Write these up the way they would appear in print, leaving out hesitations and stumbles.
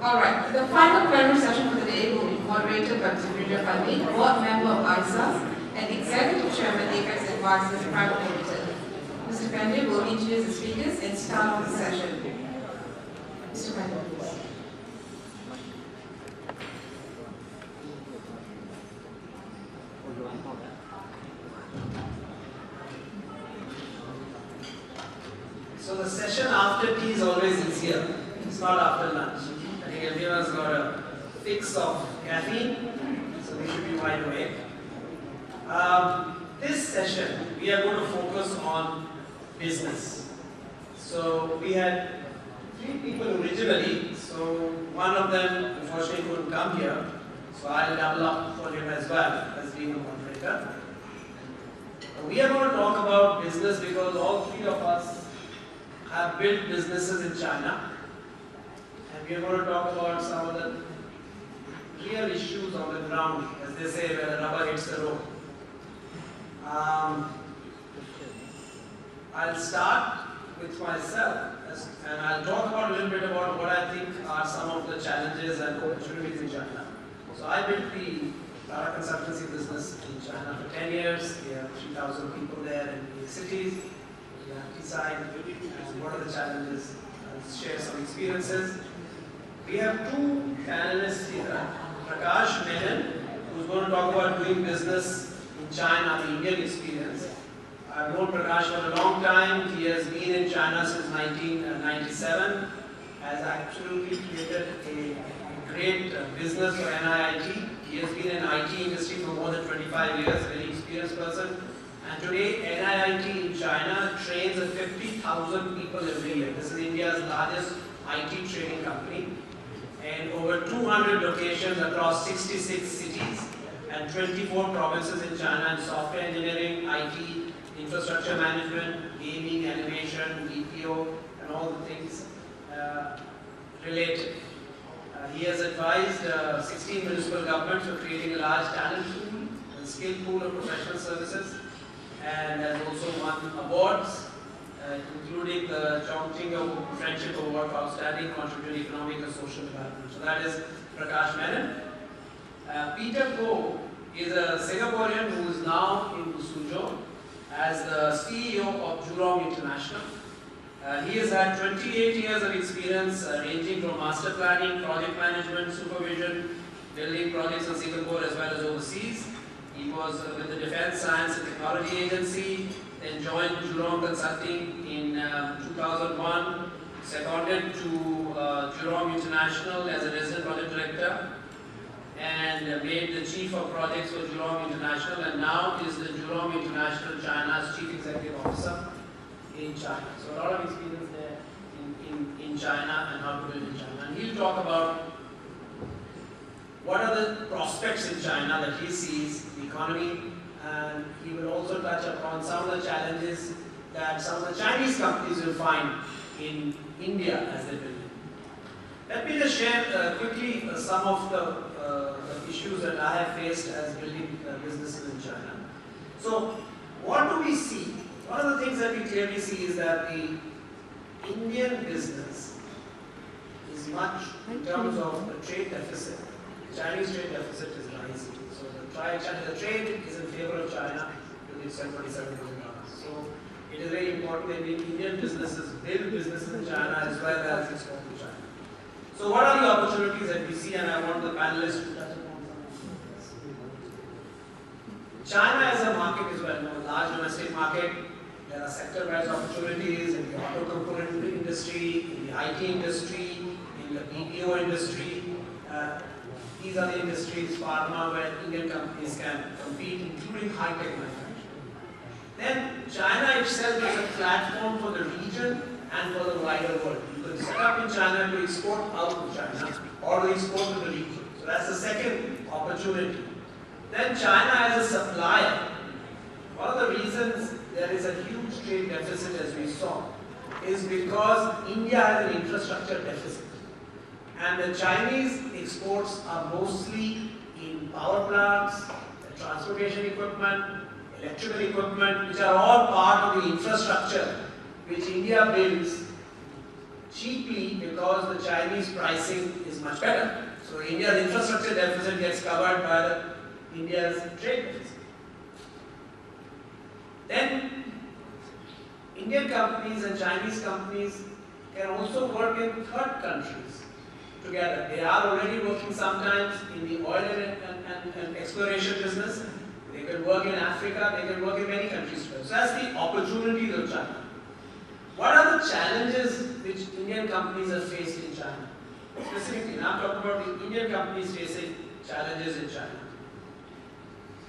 Alright, the final plenary session for the day will be moderated by Mr. Girija Pande, board member of ISAS and executive chairman Apex Advisors Private Limited. Mr. Pande will introduce the speakers and start off the session. Mr. Pande, please. So the session after tea is always easier. It's not after lunch. I think everyone's got a fix of caffeine, so we should be wide awake. This session, we are going to focus on business. So we had 3 people originally, so one of them unfortunately couldn't come here, so I'll double up for him as well as being a moderator. We are going to talk about business because all 3 of us have built businesses in China, and we are going to talk about some of the real issues on the ground, as they say, where the rubber hits the road. I'll start with myself, and I'll talk about a little bit about what I think are some of the challenges and opportunities in China. So I built the Tata consultancy business in China for 10 years. We have 3,000 people there in big cities. We have decided what are the challenges, and share some experiences. We have 2 panelists here. Prakash Menon, who's going to talk about doing business in China, the Indian experience. I've known Prakash for a long time. He has been in China since 1997, has absolutely created a great business for NIIT. He has been in IT industry for more than 25 years, very experienced person. And today, NIIT in China trains 50,000 people every year. This is India's largest IT training company. And over 200 locations across 66 cities and 24 provinces in China in software engineering, IT, infrastructure management, gaming, animation, BPO, and all the things related. He has advised 16 municipal governments for creating a large talent pool and skill pool of professional services, and has also won awards, including the Chongqing Friendship Award for Outstanding Contribution to Economic and Social Development. So that is Prakash Menon. Peter Koh is a Singaporean who is now in Suzhou as the CEO of Jurong International. He has had 28 years of experience ranging from master planning, project management, supervision, building projects in Singapore as well as overseas. He was with the Defense Science and Technology Agency, then joined Jurong Consulting in 2001, seconded to Jurong International as a resident project director, and made the chief of projects for Jurong International, and now is the Jurong International China's chief executive officer in China. So a lot of experience there in China and how to build in China. And he'll talk about what are the prospects in China that he sees, the economy, and he will also touch upon some of the challenges that some of the Chinese companies will find in India as they build it. Let me just share quickly some of the issues that I have faced as building businesses in China. So, what do we see? One of the things that we clearly see is that the Indian business is much in terms of the trade deficit. The Chinese trade deficit is rising. So the trade is in favor of China with its $27 billion. So it is very important that Indian businesses build businesses in China as well as export to China. So what are the opportunities that we see, and I want the panelists to touch upon some of this. China as a market is well known, large domestic market. There are sector-wise opportunities in the auto component industry, in the IT industry, in the BPO industry. These are the industries, pharma, where Indian companies can compete, including high-tech manufacturing. Then China itself is a platform for the region and for the wider world. You can set up in China to export out of China or to export to the region. So that's the second opportunity. Then China as a supplier. One of the reasons there is a huge trade deficit, as we saw, is because India has an infrastructure deficit. And the Chinese exports are mostly in power plants, transportation equipment, electrical equipment, which are all part of the infrastructure which India builds. cheaply because the Chinese pricing is much better. So India's infrastructure deficit gets covered by India's trade deficit. Then Indian companies and Chinese companies can also work in third countries together. They are already working sometimes in the oil and exploration business. They can work in Africa, they can work in many countries. So that's the opportunities of China. What are the challenges which Indian companies have faced in China? Specifically, now I'm talking about the Indian companies facing challenges in China.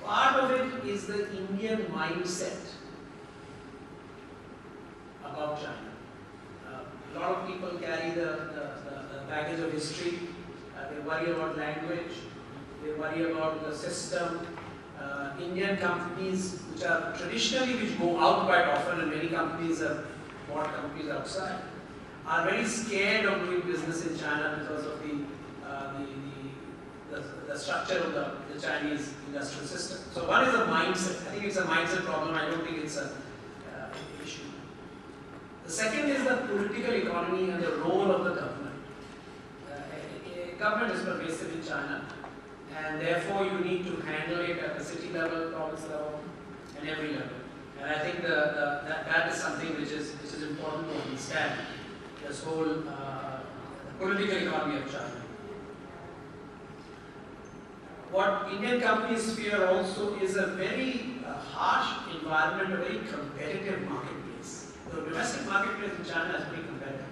Part of it is the Indian mindset about China. A lot of people carry the baggage of history. They worry about language. They worry about the system. Indian companies, which are traditionally, which go out quite often, and many companies have bought companies outside, are very scared of doing business in China because of the structure of the Chinese industrial system. So one is a mindset. I think it's a mindset problem. I don't think it's an issue. The second is the political economy and the role of the government. Government is pervasive in China, and therefore you need to handle it at the city level, province level, and every level. And I think that is something which is important to understand, this whole political economy of China. What Indian companies fear also is a very harsh environment, a very competitive marketplace. The domestic marketplace in China is very competitive.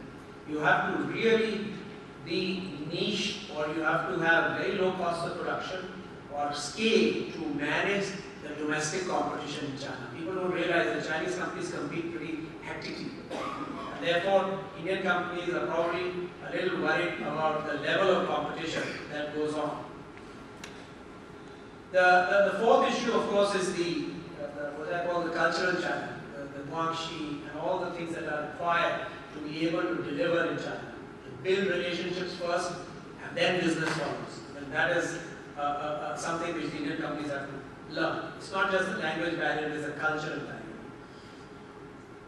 You have to really be niche, or you have to have very low cost of production or scale to manage the domestic competition in China. People don't realize that Chinese companies compete pretty hectically. And therefore, Indian companies are probably a little worried about the level of competition that goes on. The fourth issue, of course, is what I call the cultural China, the guangxi, and all the things that are required to be able to deliver in China. To build relationships first, and then business follows. And that is something which the Indian companies have to learn. It's not just a language barrier, it is a cultural barrier.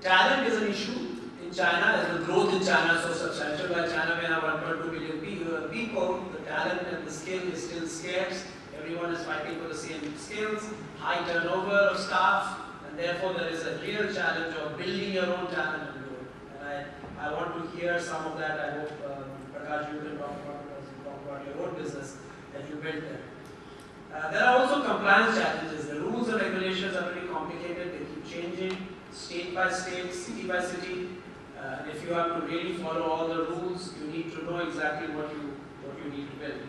Talent is an issue in China, as the growth in China is so substantial. While China may have 1.2 billion people, the talent and the skill is still scarce. Everyone is fighting for the same skills, high turnover of staff, and therefore there is a real challenge of building your own talent and growth. And I want to hear some of that. I hope, Prakash, you can talk about your own business that you built there. There are also compliance challenges. The rules and regulations are very complicated. They keep changing, state by state, city by city. And if you have to really follow all the rules, you need to know exactly what you need to build.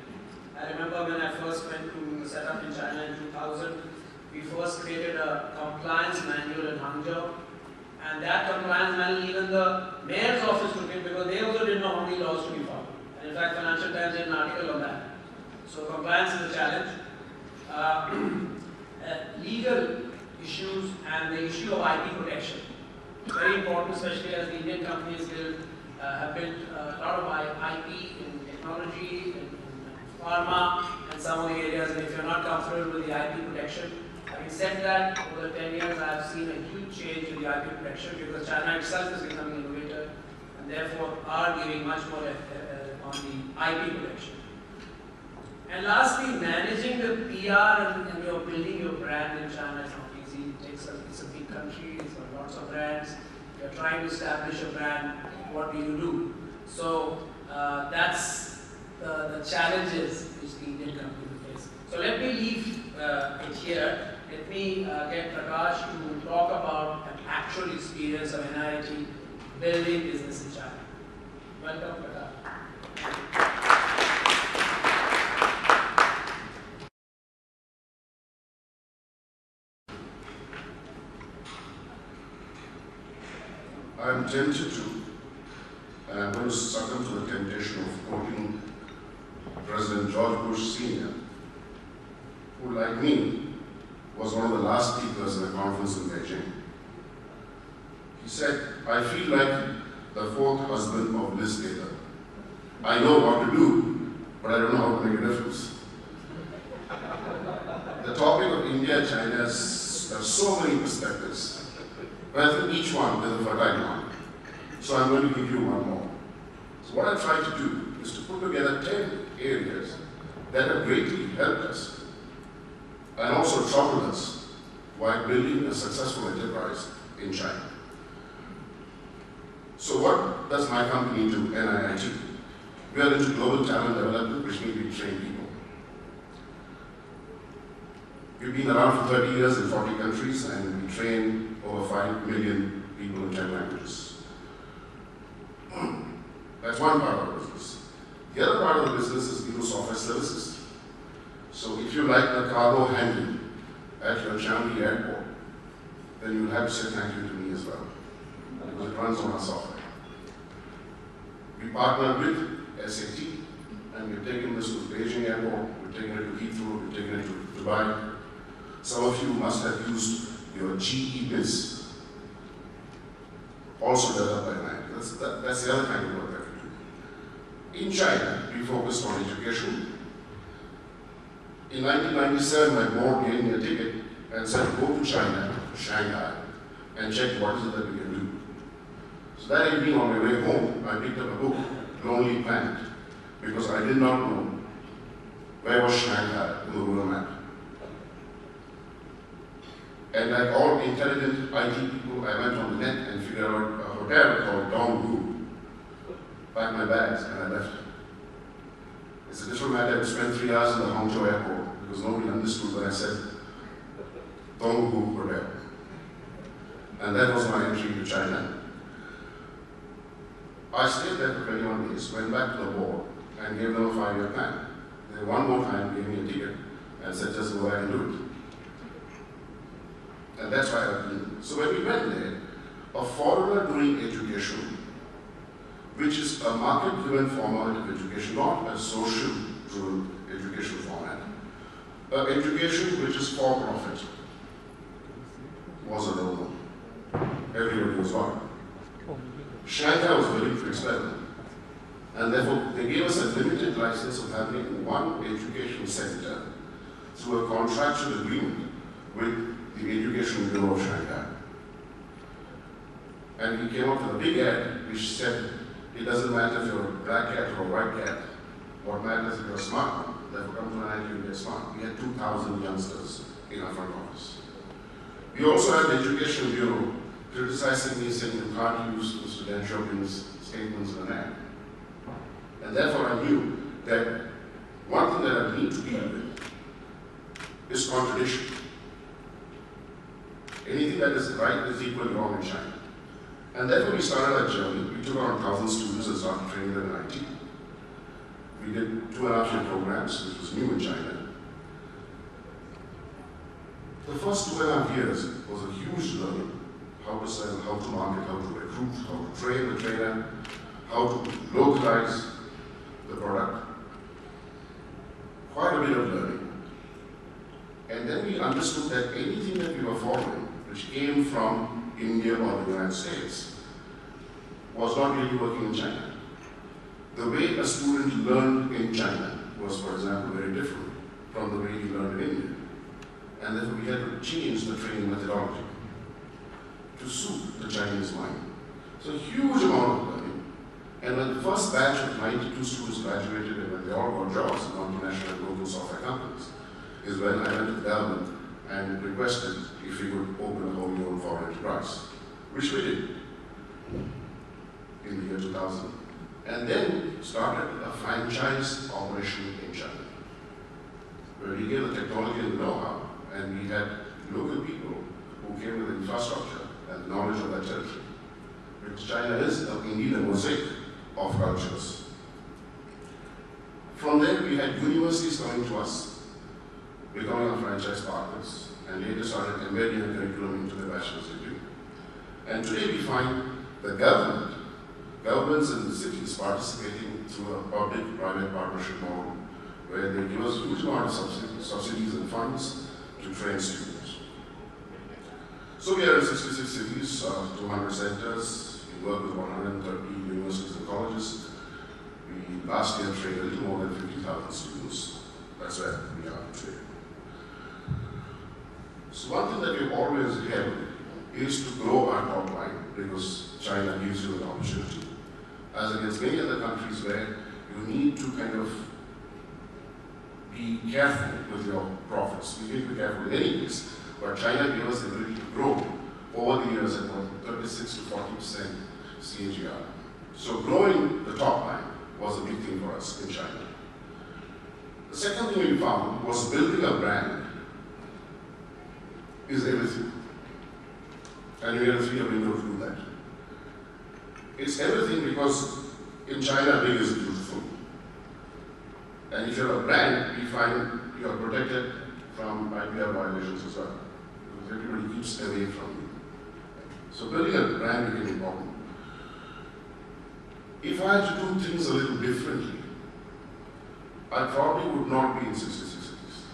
I remember when I first went to set up in China in 2000, we first created a compliance manual in Hangzhou. And that compliance manual, even the mayor's office took it because they also didn't know how many laws to be followed. And in fact, Financial Times did an article on that. So compliance is a challenge. Legal issues and the issue of IP protection. Very important, especially as the Indian companies have built a lot of IP in technology, in pharma, and some of the areas. And if you're not comfortable with the IP protection, having said that, over the 10 years I have seen a huge change in the IP protection because China itself is becoming innovative and therefore are giving much more on the IP protection. And lastly, managing the PR and you're building your brand in China is not easy. It's a big country, it's got lots of brands. You're trying to establish a brand, what do you do? So that's the challenges which the Indian company face. So let me leave it here. Let me get Prakash to talk about an actual experience of NIIT building business in China. Welcome, Prakash. I am tempted to, and I'm going to succumb to the temptation of quoting President George Bush Sr., who, like me, was one of the last speakers in a conference in Beijing. He said, "I feel like the fourth husband of Liz Taylor. I know what to do, but I don't know how to make a difference." The topic of India-China has so many perspectives, but I think each one is a fertile one. So I'm going to give you one more. So what I try to do is to put together 10 areas that have greatly helped us and also troubled us while building a successful enterprise in China. So what does my company do, NIIT? We are into global talent development, which means we train people. We've been around for 30 years in 40 countries, and we train over 5 million people in 10 languages. That's one part of our business. The other part of the business is we do software services. So if you like the cargo handling at your Shanghai airport, then you will have to say thank you to me as well, because it runs on our software. We partnered with SAT, and we've taken this to Beijing airport, we've taken it to Heathrow, we've taken it to Dubai. Some of you must have used your GE Biz, also developed by NIIT. That's the other kind of work that we do. In China, we focused on education. In 1997, my board gave me a ticket and said, go to China, Shanghai, and check what is it that we can do. So that evening on my way home, I picked up a book, Lonely Planet, because I did not know where was Shanghai in the world map. And like all intelligent IT people, I went on the net and figured out a hotel called Donghu, packed my bags, and I left. It's a different matter to spend 3 hours in the Hangzhou airport because nobody understood when I said Donghu Hotel. And that was my entry into China. I stayed there for 21 days, went back to the board, and gave them a 5-year plan. They one more time gave me a ticket and said, just go ahead and do it. And that's why I've been. So when we went there, a foreigner doing education, which is a market-driven format of education, not a social-driven education format, education which is for profit, was a no-no. Everybody was on. Shanghai was willing to experiment. And therefore, they gave us a limited license of having one education center through a contractual agreement with the Education Bureau of Shanghai. And we came up with a big ad which said, it doesn't matter if you're a black cat or a white cat, what matters if you're smart, therefore come to NIIT and get smart. We had 2,000 youngsters in our front office. We also had the Education Bureau criticizing me, saying you can't use Mr. Deng Xiaoping's statements in an ad. And therefore I knew that one thing that I need to deal with is contradiction. Anything that is right is equally wrong in China. And therefore we started our journey. We took around 1,000 students and started training them in IT. We did 2.5-year programs, which was new in China. The first 2.5 years was a huge learning. How to sell, how to market, how to recruit, how to train the trainer, how to localize the product. Quite a bit of learning. And then we understood that anything that we were following, which came from India or the United States, was not really working in China. The way a student learned in China was, for example, very different from the way he learned in India. And therefore we had to change the training methodology to suit the Chinese mind. So a huge amount of learning. And when the first batch of 92 students graduated and when they all got jobs in multinational and local software companies, is when I went to the government and requested if we could open a wholly owned foreign enterprise, which we did in the year 2000. And then started a franchise operation in China, where we gave the technology and the know-how, and we had local people who came with infrastructure and knowledge of that territory. Because China is indeed a mosaic of cultures. From there, we had universities coming to us, becoming our franchise partners, and later started embedding a curriculum into the bachelor's degree. And today we find the governments in the cities participating through a public-private partnership model, where they give us a huge amount of subsidies and funds to train students. So we are in 66 cities, 200 centers. We work with 130 universities and colleges. We last year trained a little more than 50,000 students. That's where we are today. So one thing that we've always held is to grow our top line, because China gives you an opportunity. as against many other countries where you need to kind of be careful with your profits. You need to be careful in any case, but China gave us the ability to grow over the years at about 36 to 40% CAGR. So growing the top line was a big thing for us in China. The second thing we found was building a brand is everything. And we had a 3-year window to do that. It's everything because in China, big is beautiful. And if you're a brand, we find you are protected from IPR violations as well. Because everybody keeps away from you. So building a brand became important. If I had to do things a little differently, I probably would not be in 66 cities.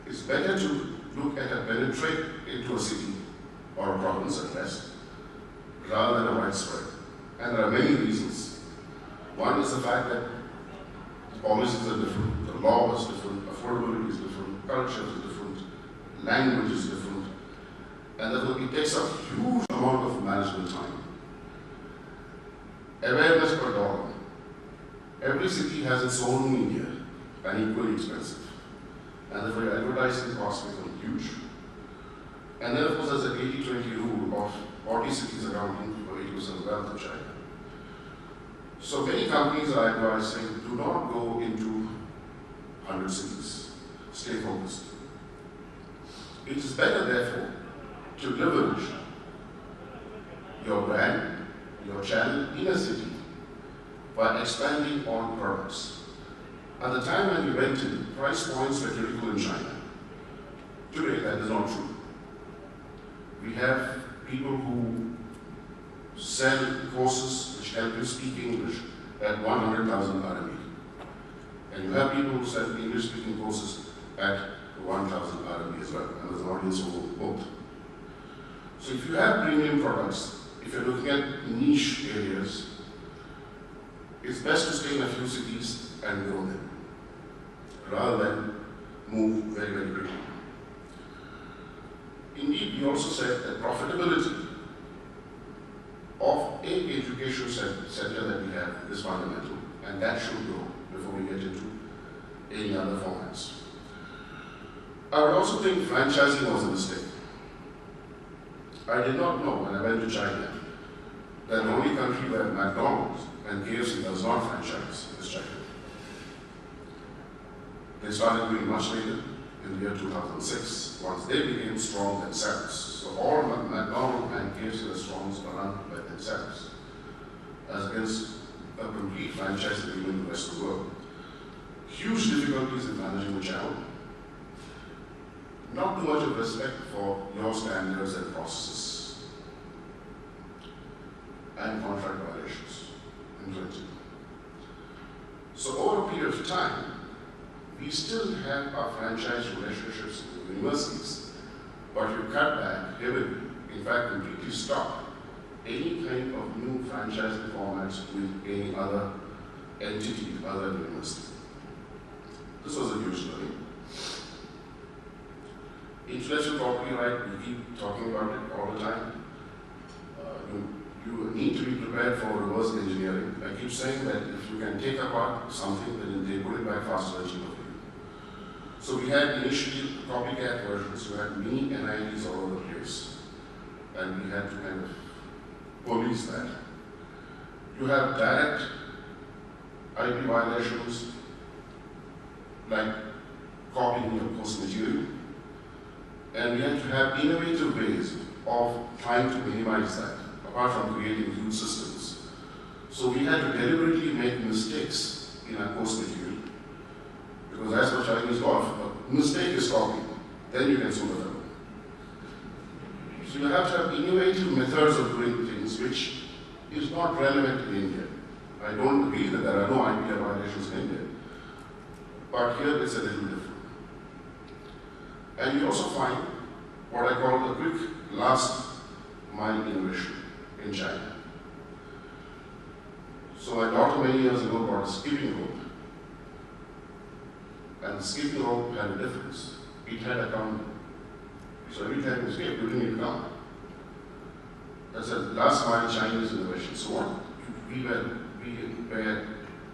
It's better to look at and penetrate into a city or a province at best, rather than a widespread. And there are many reasons. One is the fact that the policies are different, the law is different, affordability is different, culture is different, language is different, and therefore it takes a huge amount of management time. Awareness per dollar. Every city has its own media and equally expensive. And therefore your advertising costs become huge. And then of course there's the 80-20 rule of 40 cities accounting for 80% of wealth of China. So many companies are advising, do not go into 100 cities. Stay focused. It is better therefore to leverage your brand, your channel in a city by expanding on products. At the time when we went in, price points were critical in China. Today, that is not true. We have people who sell courses which help you speak English at 100,000 RMB. And you have people who sell English-speaking courses at 1,000 RMB as well, and there's an audience for both. So if you have premium products, if you're looking at niche areas, it's best to stay in a few cities and grow them, rather than move very, very quickly. Indeed, we also said that profitability of a education center that we have is fundamental, and that should grow before we get into any other formats. I would also think franchising was a mistake. I did not know when I went to China that the only country where McDonald's and KFC does not franchise is China. They started doing much later, in the year 2006, once they became strong themselves. So all McDonald's and KFC restaurants are run by themselves, as against a complete franchise agreement in the rest of the world. Huge difficulties in managing the channel. Not too much of respect for your standards and processes, and contract violations implemented. So over a period of time, we still have our franchise relationships with universities, but you cut back heavily, in fact completely stop any kind of new franchising formats with any other entity other than university. This was a huge learning. Intellectual property right, we keep talking about it all the time. You need to be prepared for reverse engineering. I keep saying that if you can take apart something, then they put it back faster and cheaper for you. So we had initially copycat versions. We had mini NIITs all over the place. And we had to kind of police that. You have direct IP violations, like copying your course material. And we had to have innovative ways of trying to minimize that, apart from creating huge systems. So we had to deliberately make mistakes in our course material, because that's what Chinese law, a mistake is copying, then you can sue the fellow. So you have to have innovative methods of doing things which is not relevant in India. I don't agree that there are no IPR violations in India, but here it's a little different. And you also find what I call the quick last mile innovation in China. So my daughter many years ago bought a skipping rope. And the skipping rope had a difference. It had a counter. So every time you skip, you didn't need to count. That's a last mile Chinese innovation. So what we were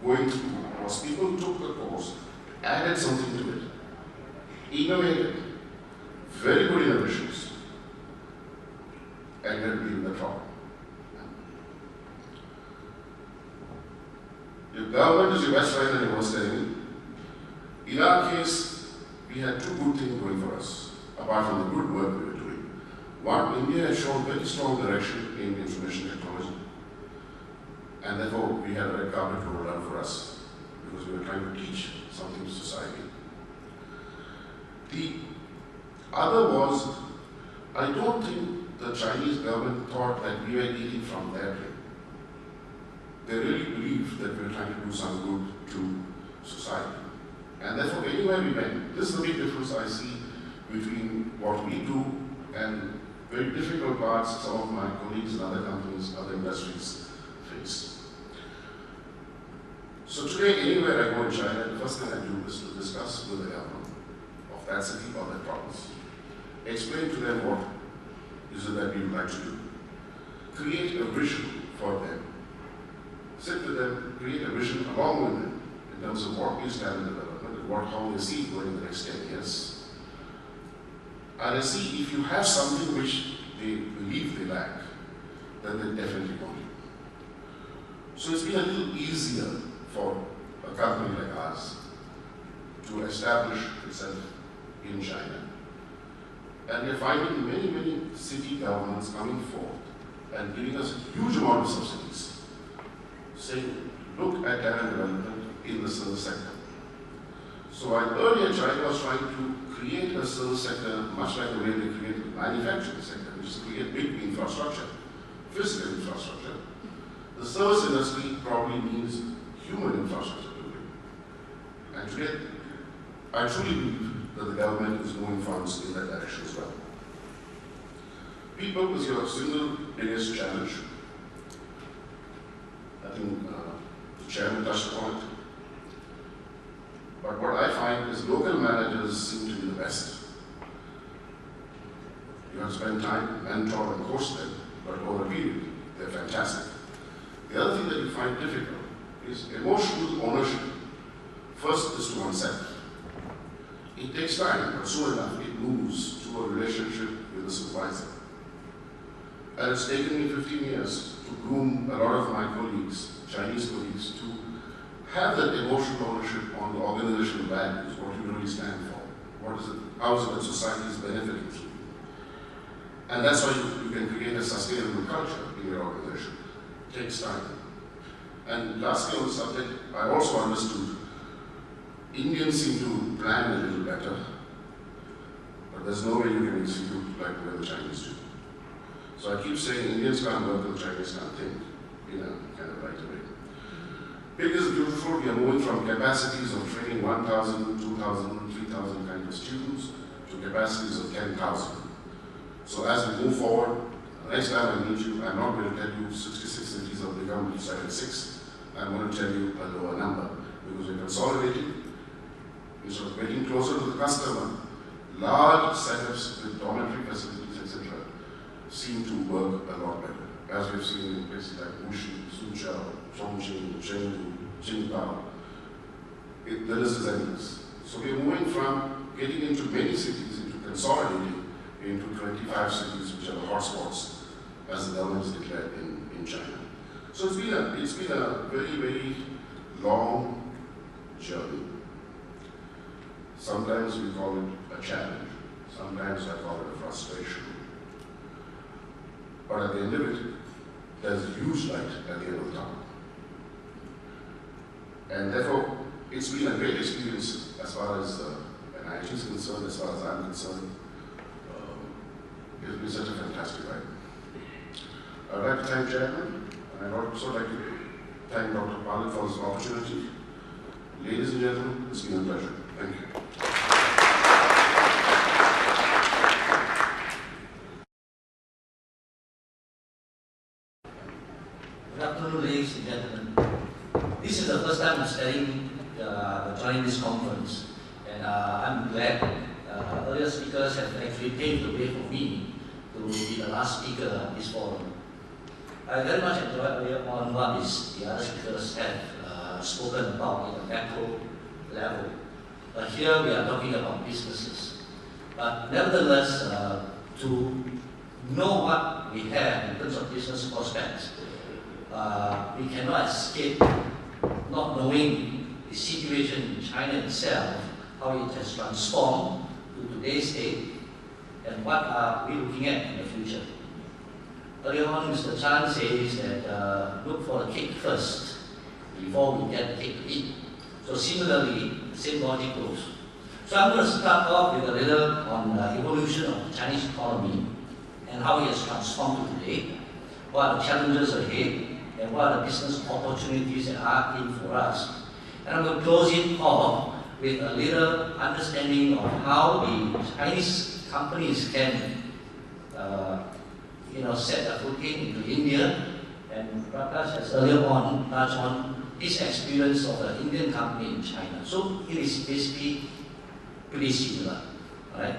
going through was people took the course, added something to it, innovated, very good innovations, and then we in the top. Your government is your best friend, and he was telling me. In our case, we had two good things going for us, apart from the good work we were doing. One, India has shown very strong direction in information technology, and therefore we had a red carpet rolled out for us, because we were trying to teach something to society. The other was, I don't think the Chinese government thought that we were eating from their plate. They really believed that we were trying to do some good to society. And therefore, anywhere we went, this is the big difference I see between what we do and very difficult parts some of my colleagues in other companies, other industries face. So today, anywhere I go in China, the first thing I do is to discuss with the government of that city or that province. Explain to them what is it that we would like to do. Create a vision for them. Sit with them, create a vision along with them in terms of what is talent development and how they see it going in the next 10 years. And I see if you have something which they believe they lack, then they definitely want it. So it's been a little easier for a company like ours to establish itself in China. And we're finding many, many city governments coming forth and giving us a huge amount of subsidies, saying, look at talent development in the service sector. So while earlier China was trying to create a service sector much like the way they create the manufacturing sector, which is to create big infrastructure, physical infrastructure, the service industry probably needs human infrastructure building. And today, I truly believe that the government is moving funds in that direction as well. People is your single biggest challenge. I think the chairman touched upon it. But what I find is local managers seem to be the best. You have to spend time, mentor and coach them, but over a period, they're fantastic. The other thing that you find difficult is emotional ownership. First is to oneself. It takes time, but soon enough it moves to a relationship with the supervisor. And it's taken me 15 years to groom a lot of my colleagues, Chinese colleagues, to have that emotional ownership on the organizational values, what you really stand for, what is it, how is it that society is benefiting through you. And that's why you can create a sustainable culture in your organization. It takes time. And lastly on the subject, I also understood Indians seem to plan a little better, but there's no way you can execute like the way the Chinese do. So I keep saying Indians can't work and the Chinese can't think in a kind of right way. Big is beautiful. We are moving from capacities of training 1,000, 2,000, 3,000 kind of students to capacities of 10,000. So as we move forward, next time I meet you, I'm not going to tell you 66 cities have become 76. I'm going to tell you a lower number because we're consolidating. Instead of getting closer to the customer, large setups with dormitory facilities, etc., seem to work a lot better. As we've seen in places like Wuxi, Suzhou, Chongqing, Chengdu, Qingdao, the list is endless. So we're moving from getting into many cities into consolidating into 25 cities, which are the hotspots, as the government has declared in China. So it's been a very, very long journey. Sometimes we call it a challenge. Sometimes I call it a frustration. But at the end of it, there's a huge light at the end of the tunnel. And therefore, it's been a great experience as far as NIIT is concerned, as far as I'm concerned. It's been such a fantastic ride. I'd like to thank Chairman, and I'd also like to thank Dr. Pande for this opportunity. Ladies and gentlemen, it's been a pleasure. Thank you. Good afternoon, ladies and gentlemen. This is the first time I'm joining this conference, and I'm glad earlier speakers have actually paved the way for me to be the last speaker at this forum. I very much enjoyed earlier on what the other speakers have spoken about in the macro level. But here we are talking about businesses. But nevertheless, to know what we have in terms of business prospects, we cannot escape not knowing the situation in China itself, how it has transformed to today's state, and what are we looking at in the future. Earlier on, Mr. Chan says that look for the cake first before we get the cake to eat. So similarly, the same logic goes. So I'm going to start off with a little on the evolution of the Chinese economy and how it has transformed to today, what are the challenges ahead, and what are the business opportunities that are in for us. And I'm going to close it off with a little understanding of how the Chinese companies can set their footing into India. And Prakash has earlier on touched on his experience of an Indian company in China. So it is basically pretty similar, right?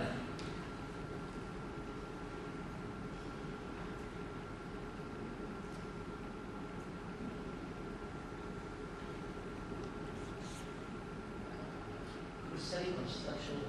Setting construction.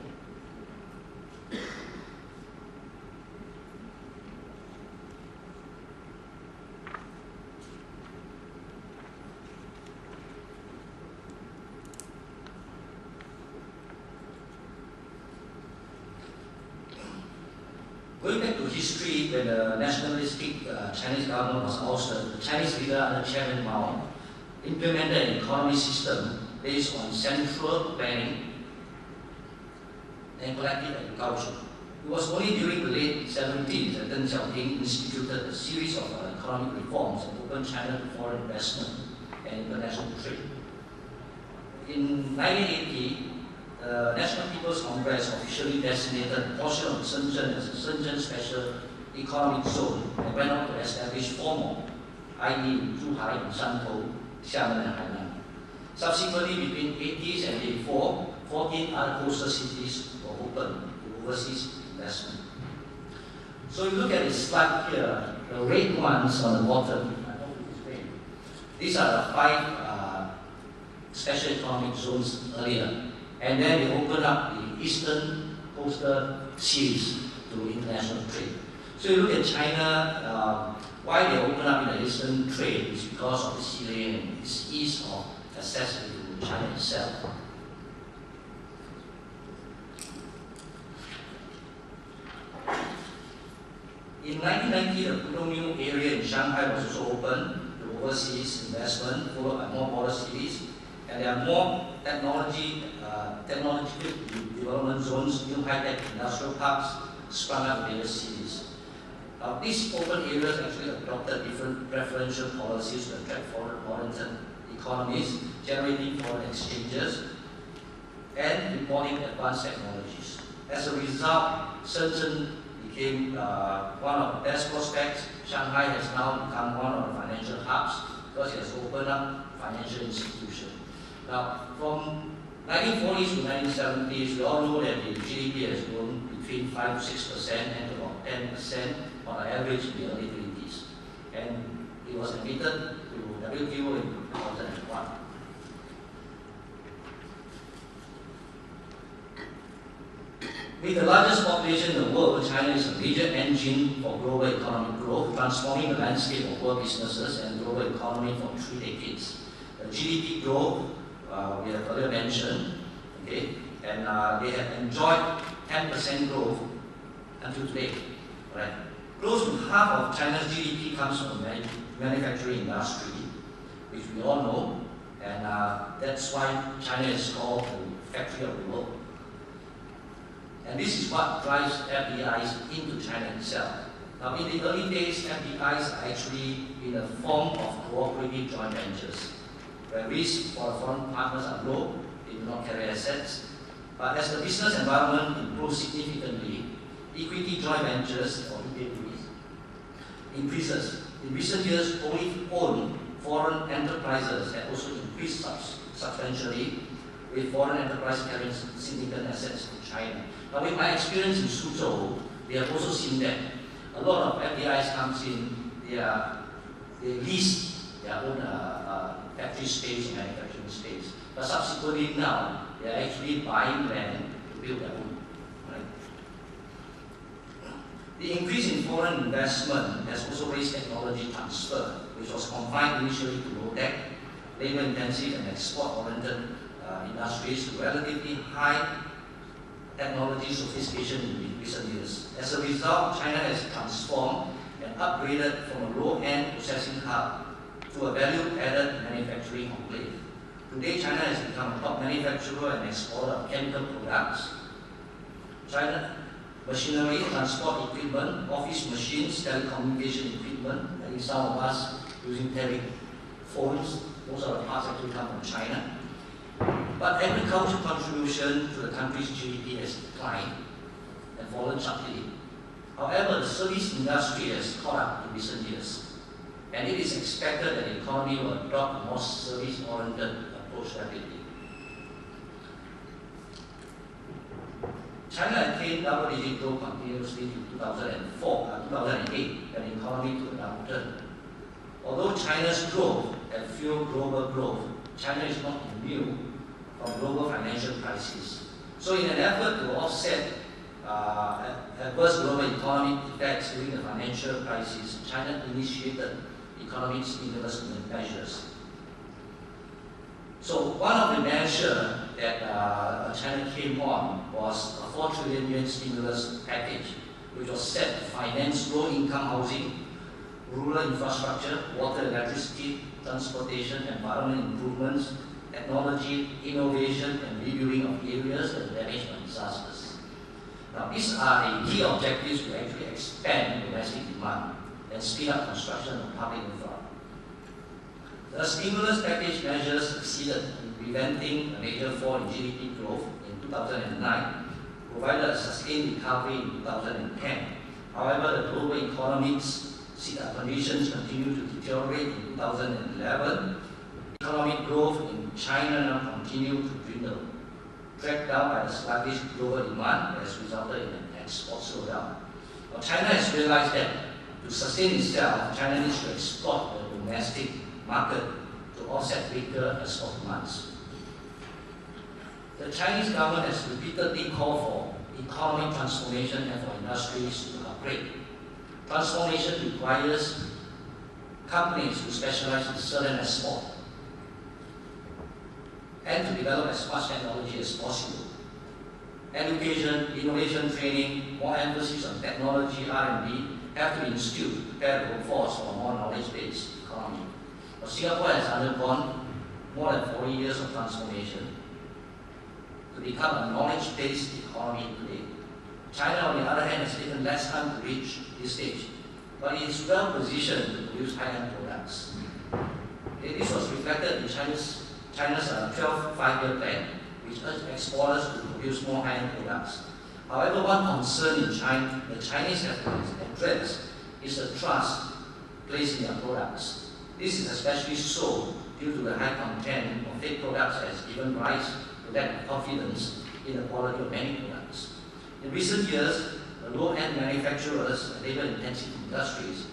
Going back to history, when the nationalistic Chinese government was ousted, the Chinese leader under Chairman Mao implemented an economy system based on central planning and collective agriculture. It was only during the late 70s that Deng Xiaoping instituted a series of economic reforms and opened China to foreign investment and international trade. In 1980, the National People's Congress officially designated a portion of Shenzhen as a Shenzhen Special Economic Zone and went on to establish 4 more, i.e. Zhuhai and Shantou, Xiamen and Hainan. Subsequently, between 80s and 84, 14 other coastal cities were open to overseas investment. So you look at this slide here, the red ones on the bottom, these are the 5 special economic zones earlier. And then we open up the Eastern Coastal Series to international trade. So you look at China, why they open up in the Eastern trade is because of the sea lane and its ease of access to China itself. In 1990, the Pudong area in Shanghai was also open to overseas investment, followed by more border cities. And there are more technological development zones, new high-tech industrial parks sprung up in various cities. These open areas actually adopted different preferential policies to attract foreign-oriented economies, generating foreign exchanges, and importing advanced technologies. As a result, Shenzhen became one of the best prospects. Shanghai has now become one of the financial hubs because it has opened up financial institutions. Now, from 1940s to 1970s, we all know that the GDP has grown between 5 to 6% and about 10% on average in the early 20s. And it was admitted to WTO in 2001. With the largest population in the world, China is a major engine for global economic growth, transforming the landscape of world businesses and global economy for 3 decades. The GDP growth, we have earlier mentioned, okay, and they have enjoyed 10% growth until today, right? Close to half of China's GDP comes from the manufacturing industry, which we all know, and that's why China is called the factory of the world. And this is what drives FDIs into China itself. Now, in the early days, FDIs are actually in the form of cooperative joint ventures, where risks for foreign partners are low, they do not carry assets. But as the business environment improves significantly, equity joint ventures, or EJVs, increases. In recent years, wholly owned foreign enterprises have also increased substantially, with foreign enterprises carrying significant assets to China. Now, with my experience in Suzhou, we have also seen that a lot of FDIs comes in, they are they lease their own factory space and manufacturing space. But subsequently now, they are actually buying land to build their own. Right? The increase in foreign investment has also raised technology transfer, which was confined initially to low-tech, labor-intensive and export-oriented industries to relatively high technology sophistication in recent years. As a result, China has transformed and upgraded from a low-end processing hub to a value-added manufacturing enclave. Today, China has become a top manufacturer and exporter of chemical products. China machinery, transport equipment, office machines, telecommunication equipment, I think some of us using telephones, most of the parts actually come from China. But agricultural contribution to the country's GDP has declined and fallen sharply. However, the service industry has caught up in recent years, and it is expected that the economy will adopt a more service-oriented approach rapidly. China attained double-digit growth continuously in 2008, when the economy took a downturn. Although China's growth had fueled global growth, China is not immune from global financial crisis. So in an effort to offset adverse global economic effects during the financial crisis, China initiated economic stimulus measures. So one of the measures that China came on was a 4 trillion yuan stimulus package, which was set to finance low-income housing, rural infrastructure, water, electricity, transportation, environment improvements, technology, innovation, and rebuilding of areas that were damaged by disasters. Now, these are the key objectives to actually expand domestic demand and speed up construction of public infra. The stimulus package measures succeeded in preventing a major fall in GDP growth in 2009, provided a sustained recovery in 2010. However, the global economics conditions continued to deteriorate in 2011. Economic growth in China now continued to dwindle, dragged down by the sluggish global demand that has resulted in an export slowdown. Now, China has realized that to sustain itself, China needs to export the domestic market to offset weaker export demands. The Chinese government has repeatedly called for economic transformation and for industries to upgrade. Transformation requires companies to specialize in certain export and to develop as much technology as possible. Education, innovation training, more emphasis on technology, R&D have to be instilled to prepare the workforce for a more knowledge-based economy. But Singapore has undergone more than 40 years of transformation to become a knowledge-based economy today. China, on the other hand, has taken less time to reach this stage, but it is well positioned to produce high-end products. This was reflected in China's 12th five-year plan, which urged exporters to produce more high-end products. However, one concern in China, the Chinese have addressed is the trust placed in their products. This is especially so due to the high content of fake products that has given rise to lack of confidence in the quality of many products. In recent years, the low-end manufacturers and labor-intensive industries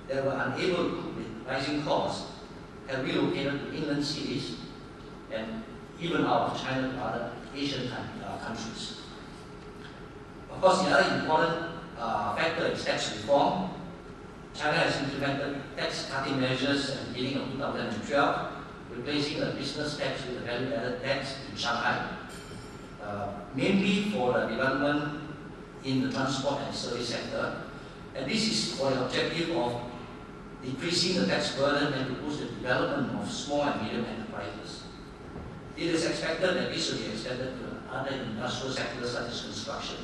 that were unable to cope with rising costs have relocated to inland cities and even out of China to other Asian countries. Of course, the other important factor is tax reform. China has implemented tax-cutting measures at the beginning of 2012, replacing the business tax with a value-added tax in Shanghai, mainly for the development in the transport and service sector. And this is for the objective of decreasing the tax burden and to boost the development of small and medium enterprises. It is expected that this will be extended to other industrial sectors such as construction.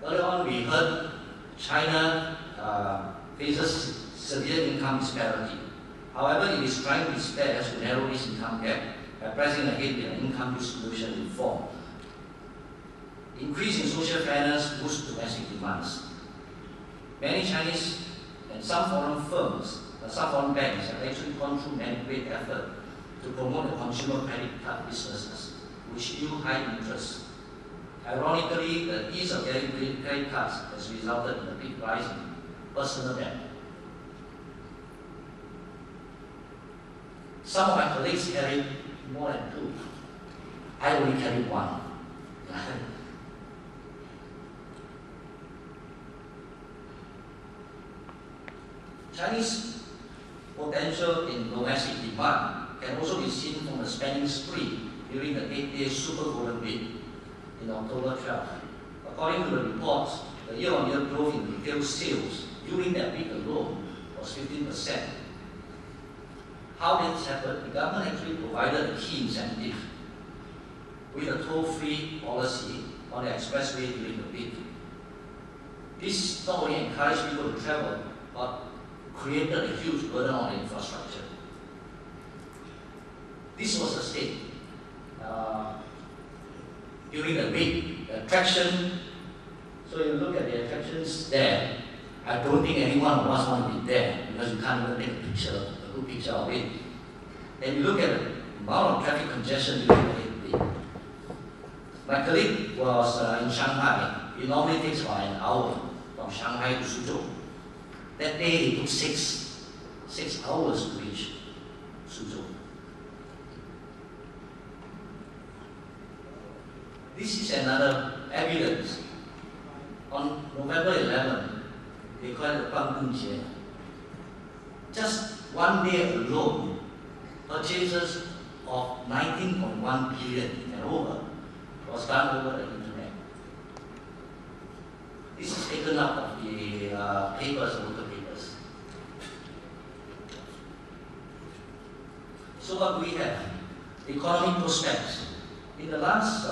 Earlier on, we heard China faces severe income disparity. However, it is trying its best to narrow this income gap by pressing ahead with an income distribution reform. Increase in social fairness boosts domestic demands. Many Chinese and some foreign firms, some foreign banks have actually gone through many great effort to promote the consumer credit card businesses, which yield high interest. Ironically, the ease of getting credit cards has resulted in a big rise in personal debt. Some of my colleagues carry more than 2. I only carry 1. Chinese potential in domestic demand can also be seen from the spending spree during the 8-day Super Golden Week in October 12. According to the reports, the year-on-year growth in retail sales during that week alone was 15%. How did this happen? The government actually provided a key incentive with a toll-free policy on the expressway during the week. This not only encouraged people to travel, but created a huge burden on the infrastructure. This was the state. During the week, the attraction, so you look at the attractions there, I don't think any one of us want to be there because you can't even take a good picture of it. And you look at the amount of traffic congestion during the week. My colleague was in Shanghai. It normally takes about an hour from Shanghai to Suzhou. That day it took 6 hours to reach Suzhou. This is another evidence. On November 11, they call it the Guangdongjie. Just one day alone, purchases of 19.1 billion and over was done over the internet. This is taken up of the papers, local papers. So what do we have? Economic prospects. In the last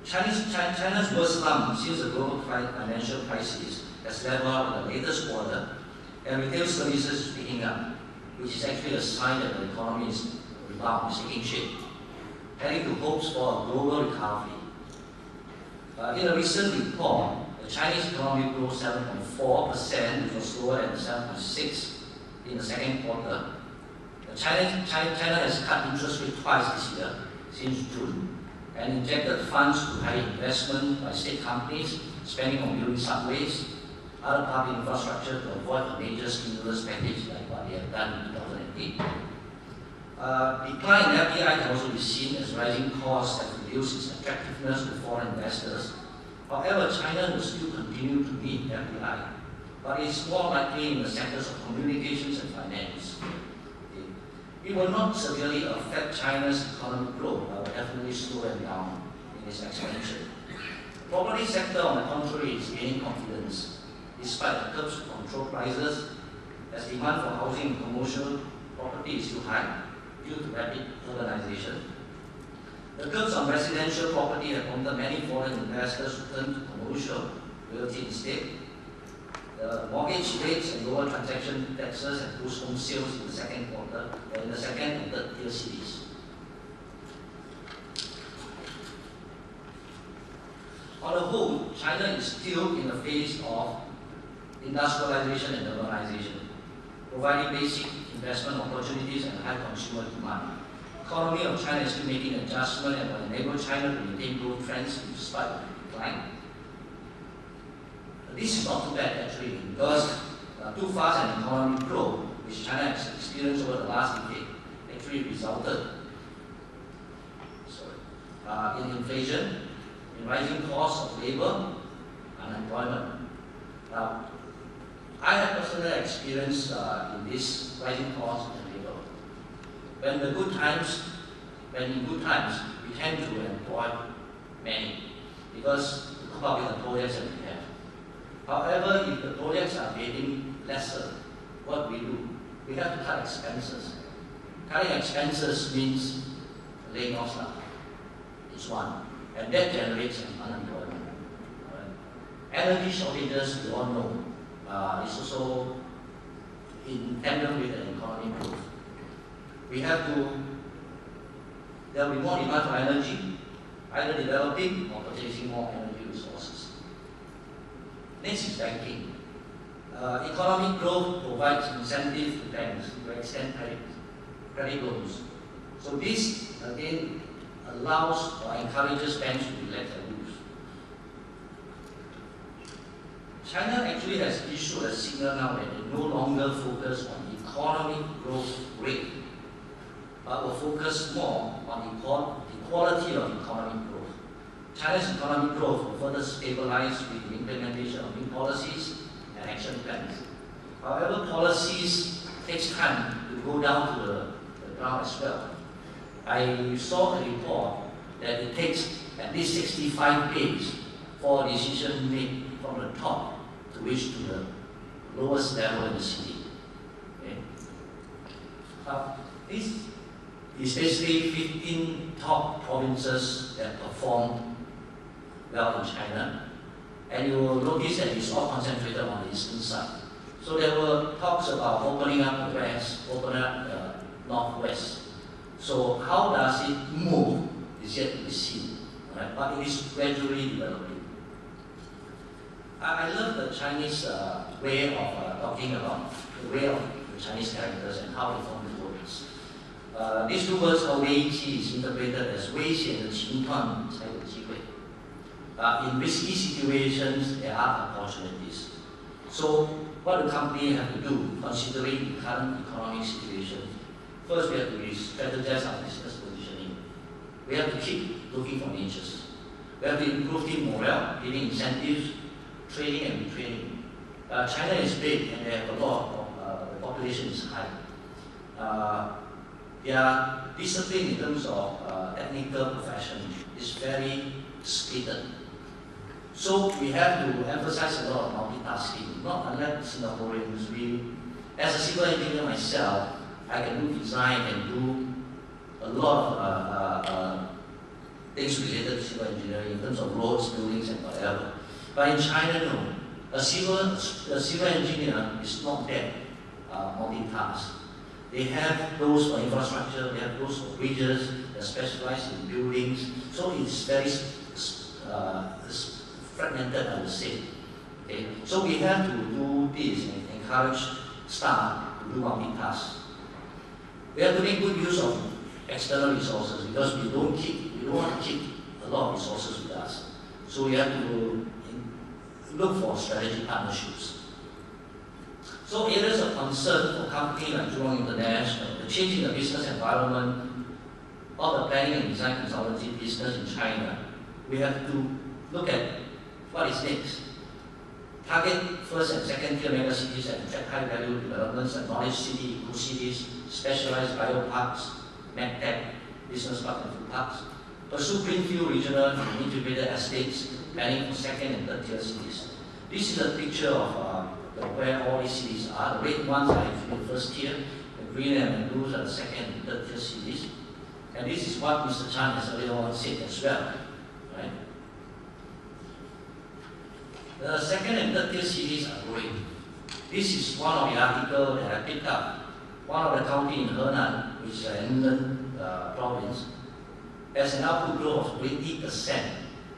China's worst slump since the global financial crisis has leveled out in the latest quarter, and retail services is picking up, which is actually a sign that the economy is rebound, is taking shape, heading to hopes for a global recovery. In a recent report, the Chinese economy grew 7.4%, which was lower than 7.6% in the second quarter. China has cut interest rate twice this year, since June, and injected funds to high investment by state companies, spending on building subways, other public infrastructure to avoid a major stimulus package like what they have done in 2008. Decline in FDI can also be seen as rising costs have reduced its attractiveness to foreign investors. However, China will still continue to need FDI, but it's more likely in the sectors of communications and finance. It will not severely affect China's economic growth, but will definitely slow it down in its expansion. The property sector, on the contrary, is gaining confidence, despite the curbs to control prices, as demand for housing and commercial property is still high due to rapid urbanization. The curbs on residential property have prompted many foreign investors to turn to commercial realty instead. The mortgage rates and lower transaction taxes have boosted home sales in the second quarter, or in the second and third tier cities. On the whole, China is still in the phase of industrialization and urbanization, providing basic investment opportunities and high consumer demand. The economy of China is still making adjustment and will enable China to maintain growth trends despite decline. This is not too bad actually, because too fast an economic growth, which China has experienced over the last decade, actually resulted in inflation, in rising costs of labor, unemployment. Now, I have personal experience in this rising costs and labor. When in good times, we tend to employ many because to cope up with the projects that we have. However, if the projects are getting lesser, what we do? We have to cut expenses. Cutting expenses means laying off staff. It's one. And that generates unemployment. Energy shortages, we all know, is also in tandem with the economic growth. There will be more demand for energy, either developing or purchasing more energy resources. Next is banking. Economic growth provides incentive to banks to extend credit loans. So this again allows or encourages banks to let their rules. China actually has issued a signal now that they no longer focus on economic growth rate, but will focus more on the quality of economic growth. China's economic growth will further stabilize with the implementation of new policies and action plans. However, policies takes time to go down to the ground as well. I saw a report that it takes at least 65 days for a decision made from the top to reach to the lowest level in the city. Okay? This is basically 15 top provinces that perform well in China, and you will notice that it's all concentrated on the eastern side. So there were talks about opening up the west, opening up the northwest. So how does it move is yet to be seen, right? But it is gradually developing. I love the Chinese way of talking about the way of the Chinese characters and how they form the words. These two words called 危机 is interpreted as 危险的情况才有机会. In risky situations, there are opportunities. So, what the company have to do, considering the current economic situation? First, we have to strategize our business positioning. We have to keep looking for niches. We have to improve team morale, giving incentives, training and retraining. China is big and they have a lot of, the population is high. Their discipline in terms of technical profession is very split. So we have to emphasize a lot of multitasking, not unlike Singaporeans. As a civil engineer myself, I can do design and do a lot of things related to civil engineering in terms of roads, buildings and whatever. But in China, no. A civil engineer is not that multitask. They have those for infrastructure, they have those for bridges, they specialize in buildings. So it's very fragmented, I would say. Okay? So we have to do this and encourage staff to do multitask. We have to make good use of external resources because we don't want to keep a lot of resources with us. So we have to look for strategic partnerships. So areas of concern for companies like Jurong International, the change in the business environment of the planning and design consultancy business in China, we have to look at what is next. Target first and second tier mega cities and attract high value developments and knowledge city, eco-cities, specialized bioparks, medtech, business parks and food parks. Pursue greenfield regional and integrated estates, planning for second and third tier cities. This is a picture of where all these cities are. The red ones are actually the first tier, the green and the blues are the second and third tier cities. And this is what Mr. Chan has earlier on said as well. Right? The second and third tier cities are growing. This is one of the articles that I picked up. One of the county in Henan, which is an inland province, has an output growth of 20%,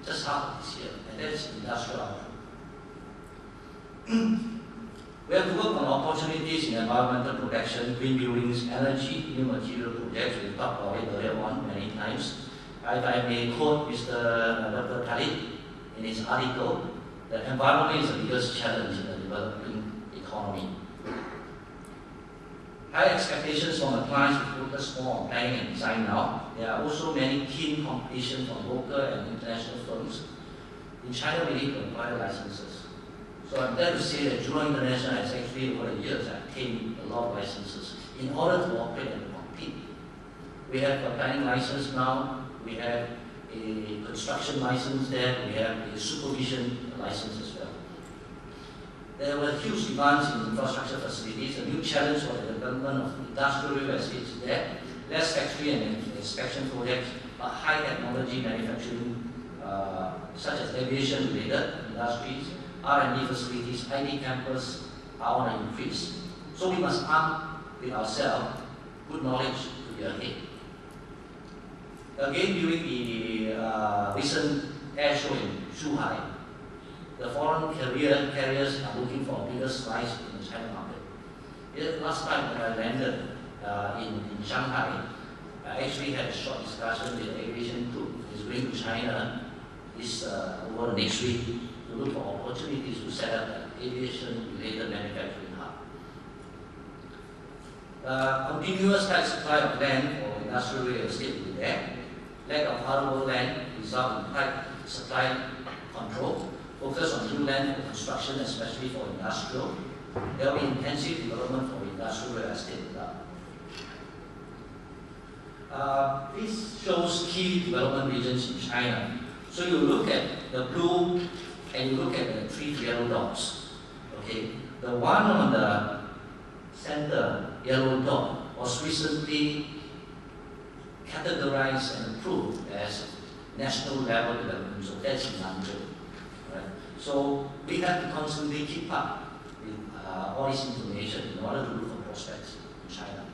just half of this year, and that's industrial output. We have to work on opportunities in environmental protection, green buildings, energy, new material projects. We've talked about it earlier on many times. If I may quote Mr. Dr. Khalid in his article, the environment is the biggest challenge in the developing economy. High expectations from the clients who focus more on planning and design now. There are also many keen competition from local and international firms. In China, we need to acquire licenses. So I'm glad to say that Jurong International has actually, over the years, obtained a lot of licenses in order to operate and compete. We have a planning license now, we have a construction license there, we have a supervision license as well. There were huge demands in infrastructure facilities, a new challenge for the development of industrial real estate there, less factory and inspection projects, but high technology manufacturing, such as aviation-related industries, R&D facilities, IT campus are on an increase. So we must arm with ourselves good knowledge to be ahead. Again, during the recent air show in Shanghai, the foreign carriers are looking for a bigger slice in the China market. Last time when I landed in Shanghai, I actually had a short discussion with the aviation group who is going to China over the next week to look for opportunities to set up an aviation-related manufacturing hub. Continuous tight supply of land for industrial real estate will be there. Lack of arable land result in tight supply control. Focus on new land for construction, especially for industrial. There will be intensive development for industrial real estate development. This shows key development regions in China. So you look at the blue and you look at the 3 yellow dots. Okay, the one on the center yellow dot was recently categorized and approved as national level development. So that's in Hangzhou. Right? So we have to constantly keep up with all this information in order to look for prospects in China.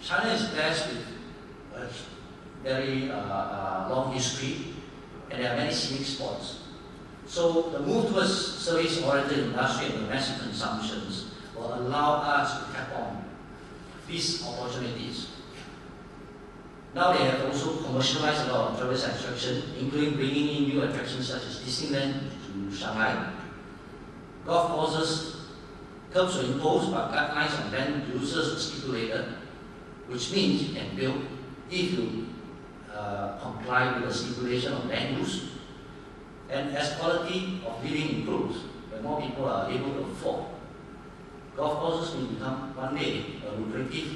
China is blessed with a very long history, and there are many scenic spots. So the move towards service-oriented industry and domestic consumptions will allow us to tap on these opportunities. Now they have also commercialized a lot of tourist attraction, including bringing in new attractions such as Disneyland to Shanghai. Golf courses, curbs were imposed, but guidelines on land users were stipulated, which means you can build if you comply with the stipulation of land use. And as quality of living improves, when more people are able to afford, golf courses will become one day a lucrative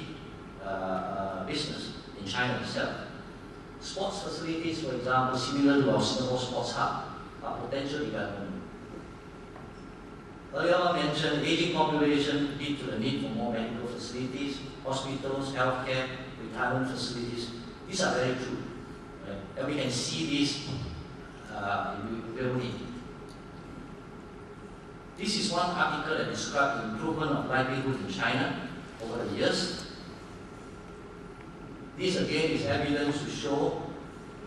business in China itself. Sports facilities, for example, similar to our Singapore Sports Hub, are potential development. Earlier I mentioned aging population lead to the need for more medical facilities, hospitals, healthcare, retirement facilities. These are very true. Right? And we can see this in real need. This is one article that describes the improvement of livelihood in China over the years. This again is evidence to show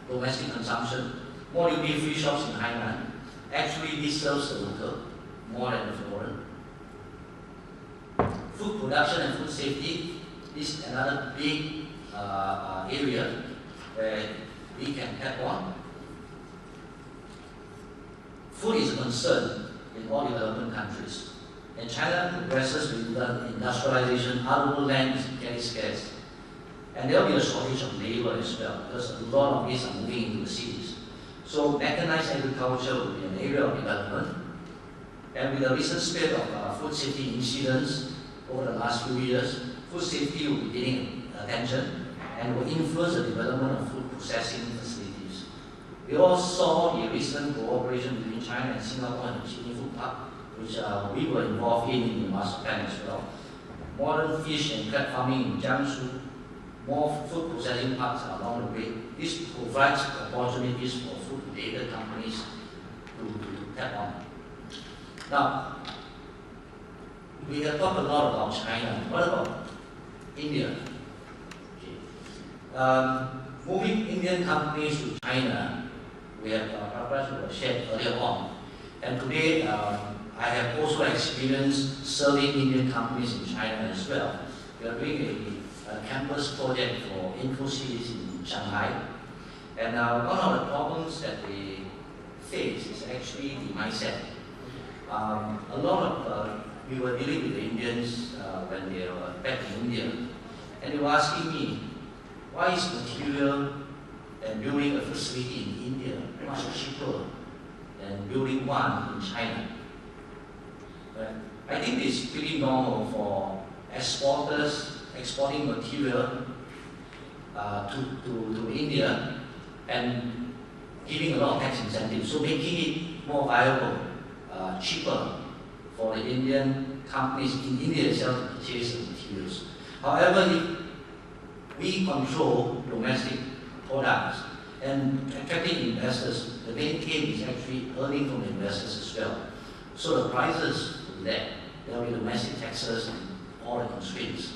domestic consumption. More duty-free shops in Hainan. Actually, this serves the local more than the foreign. Food production and food safety is another big area where we can tap on. Food is a concern in all developing countries. And China progresses with industrialization, arable land is very scarce. And there will be a shortage of labor as well, because a lot of these are moving into the cities. So mechanized agriculture will be an area of development. And with the recent spate of food safety incidents over the last few years, food safety will be gaining attention and will influence the development of food processing facilities. We all saw the recent cooperation between China and Singapore and the Chini Food Park, which we were involved in the master plan as well. Modern fish and crab farming in Jiangsu, more food processing parks are along the way. This provides opportunities for food-related companies to tap on. Now, we have talked a lot about China. What about India? Okay. Moving Indian companies to China, we have Prakash shared earlier on. And today, I have also experienced serving Indian companies in China as well. We are doing a campus project for Infosys in Shanghai. And one of the problems that they face is actually the mindset. A lot of, we were dealing with the Indians when they were back in India, and they were asking me, why is material and building a facility in India much cheaper than building one in China? Right? I think it's pretty normal for exporters exporting material to India and giving a lot of tax incentives, so making it more viable, cheaper for the Indian companies in India itself to purchase the materials. However, if we control domestic products and attracting investors, the main aim is actually earning from the investors as well. So the prices will be there. There will be domestic taxes and all the constraints.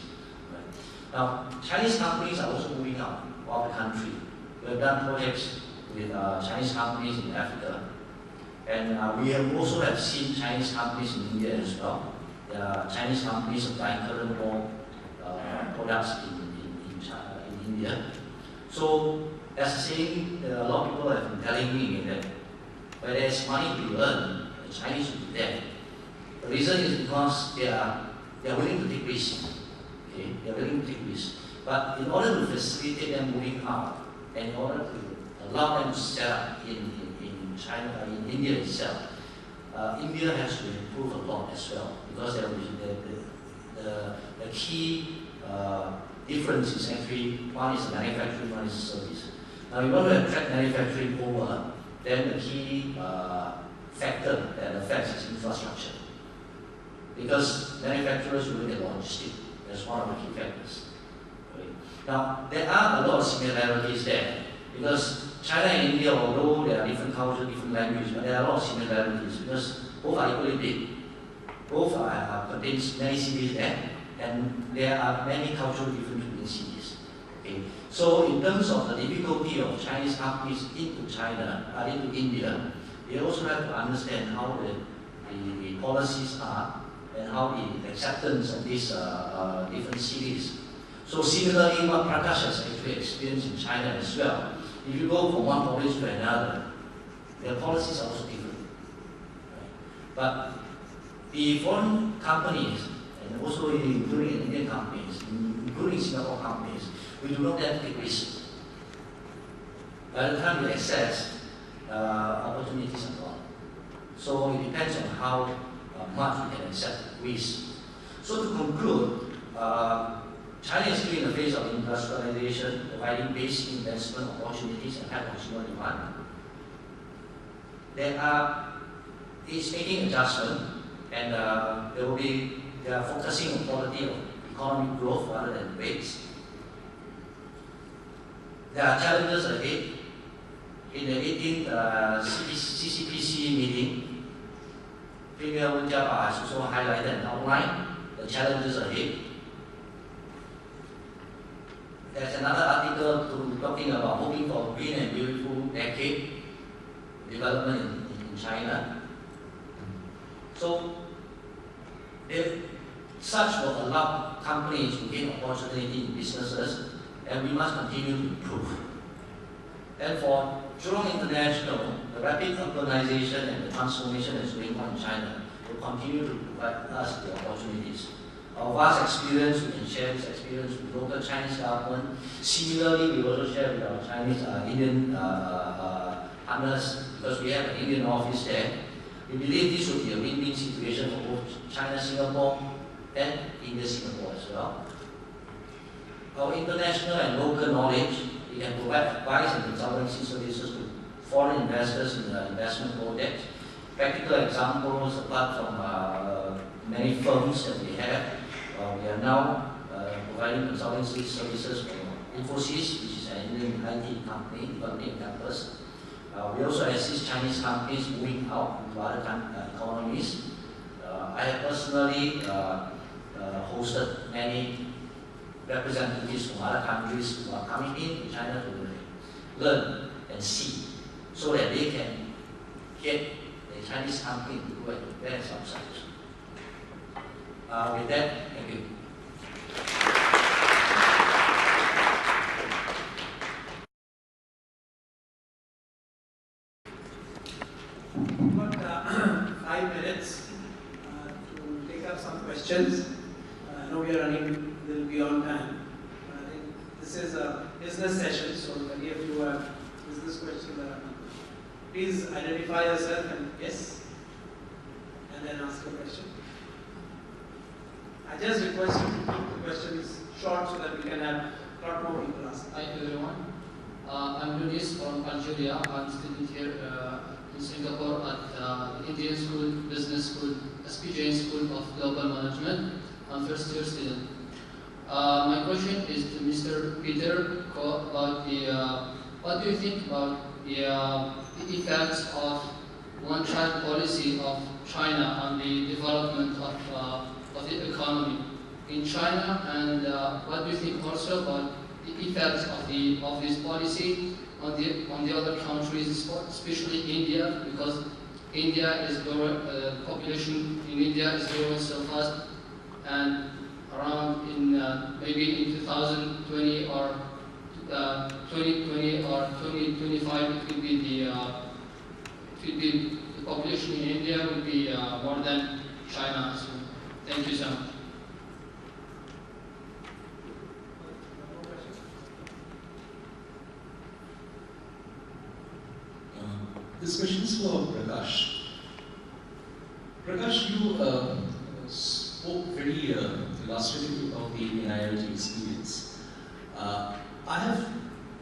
Right? Now, Chinese companies are also moving out of the country. We have done projects with Chinese companies in Africa. And we have also seen Chinese companies in India as well. There are Chinese companies supplying current products in India. So As a saying, a lot of people have been telling me that where there's money to be earned, the Chinese will be there. The reason is because they are willing to take risks. Okay? They are willing to take risks. But in order to facilitate them moving out, and in order to allow them to set up in China, in India itself, India has to improve a lot as well, because there will be the key difference is actually, one is manufacturing, one is service. Now, you want to attract manufacturing over, then the key factor that affects is infrastructure. Because manufacturers will look at logistics as one of the key factors. Okay. Now, there are a lot of similarities there, because China and India, although there are different cultures, different languages, but there are a lot of similarities, because both are equally big. Both contains many cities there, and there are many cultural differences between cities. Okay. So in terms of the difficulty of Chinese companies into China, into India, they also have to understand how the policies are and how the acceptance of these different cities. So similarly, what Prakash has actually experienced in China as well, if you go from one province to another, their policies are also different. Right? But the foreign companies, and also including Indian companies, including Singapore companies, we do not have to take risks. By the time we access, opportunities are gone. So it depends on how much we can accept risk. So to conclude, China is still in the phase of industrialization, providing basic investment opportunities and high consumer demand. It's making adjustment, and they are focusing on quality of economic growth rather than rates. There are challenges ahead. In the 18th CCPC meeting, Premier Wen Jiabao has also highlighted and outlined the challenges ahead. There's another article talking about hoping for a green and beautiful decade development in China. So, such will allow companies to gain opportunity in businesses, and we must continue to improve. And for Jurong International, the rapid urbanization and the transformation that's going on in China will continue to provide us the opportunities. Our vast experience, we can share this experience with local Chinese government. Similarly, we also share with our Chinese Indian partners, because we have an Indian office there. We believe this will be a win-win situation for both China, Singapore, and India, Singapore as well. Our international and local knowledge, we can provide advice and consultancy services to foreign investors in investment projects. Practical examples, apart from many firms that we have, we are now providing consultancy services for ISAS, which is an Indian IT company developing campus. We also assist Chinese companies moving out into other economies. I have personally hosted many representatives from other countries who are coming in China to learn and see, so that they can get the Chinese company to go and invest outside. With that, thank you. We've got 5 minutes to take up some questions. I know we are running a little beyond time. I think this is a business session, so many of you have business questions. Please identify yourself and yes, and then ask a question. I just request you to keep the questions short so that we can have a lot more people ask. Hi everyone. I'm Lunis from Algeria. I'm studying here in Singapore at the Indian School, Business School, SPJ School of Global Management. I'm first year student. My question is to Mr. Peter Koh about what do you think about the effects of one-child policy of China on the development of the economy in China, and what do you think also about the effects of this policy on the other countries, especially India, because India is growing, population in India is growing so fast, and around in maybe in 2020 or 2020 or 2025, it will be the population in India will be more than China. So, thank you so much. This question is for Prakash. Prakash, you spoke very illustratively about the NIIT experience. I have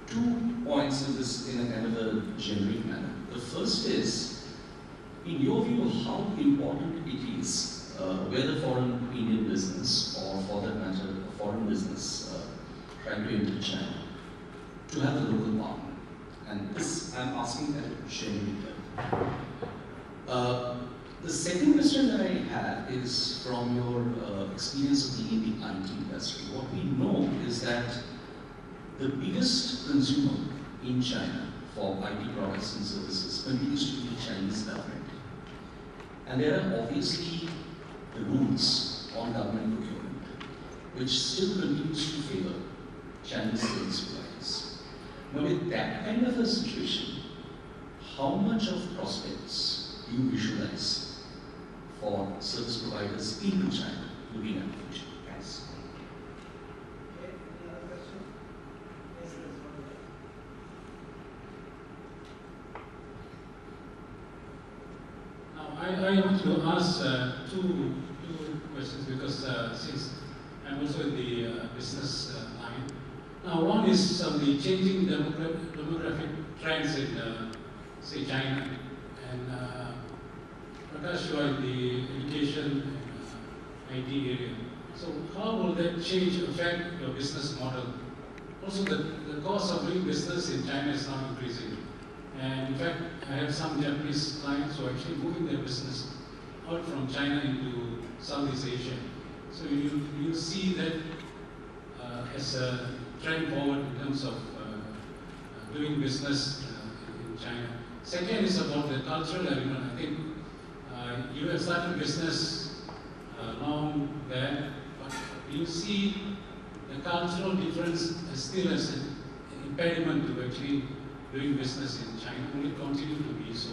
2 points in this in a kind of a generic manner. The first is, in your view, how important it is, whether for an Indian business or for that matter, a foreign business trying to enter China, to have a local partner. And this, I'm asking that genuinely. The second question that I have is from your experience of being in the IT industry. What we know is that the biggest consumer in China for IT products and services continues to be the Chinese government. And there are obviously the rules on government procurement, which still continues to favor Chinese service providers. Now, with that kind of a situation, how much of prospects do you visualize for service providers into China looking at the future? Thanks. Now, I want to ask two questions because since I'm also in the business line. Now, one is the changing demographic trends in, say, China. And Prakash, you are in the education and IT area. So how will that change affect your business model? Also, the cost of doing business in China is now increasing. And in fact, I have some Japanese clients who are actually moving their business out from China into Southeast Asia. So you see that as a trend forward in terms of doing business in China. Second is about the cultural element. I think you have started business long there, but you see the cultural difference still as an impediment to actually doing business in China. Will it continue to be so?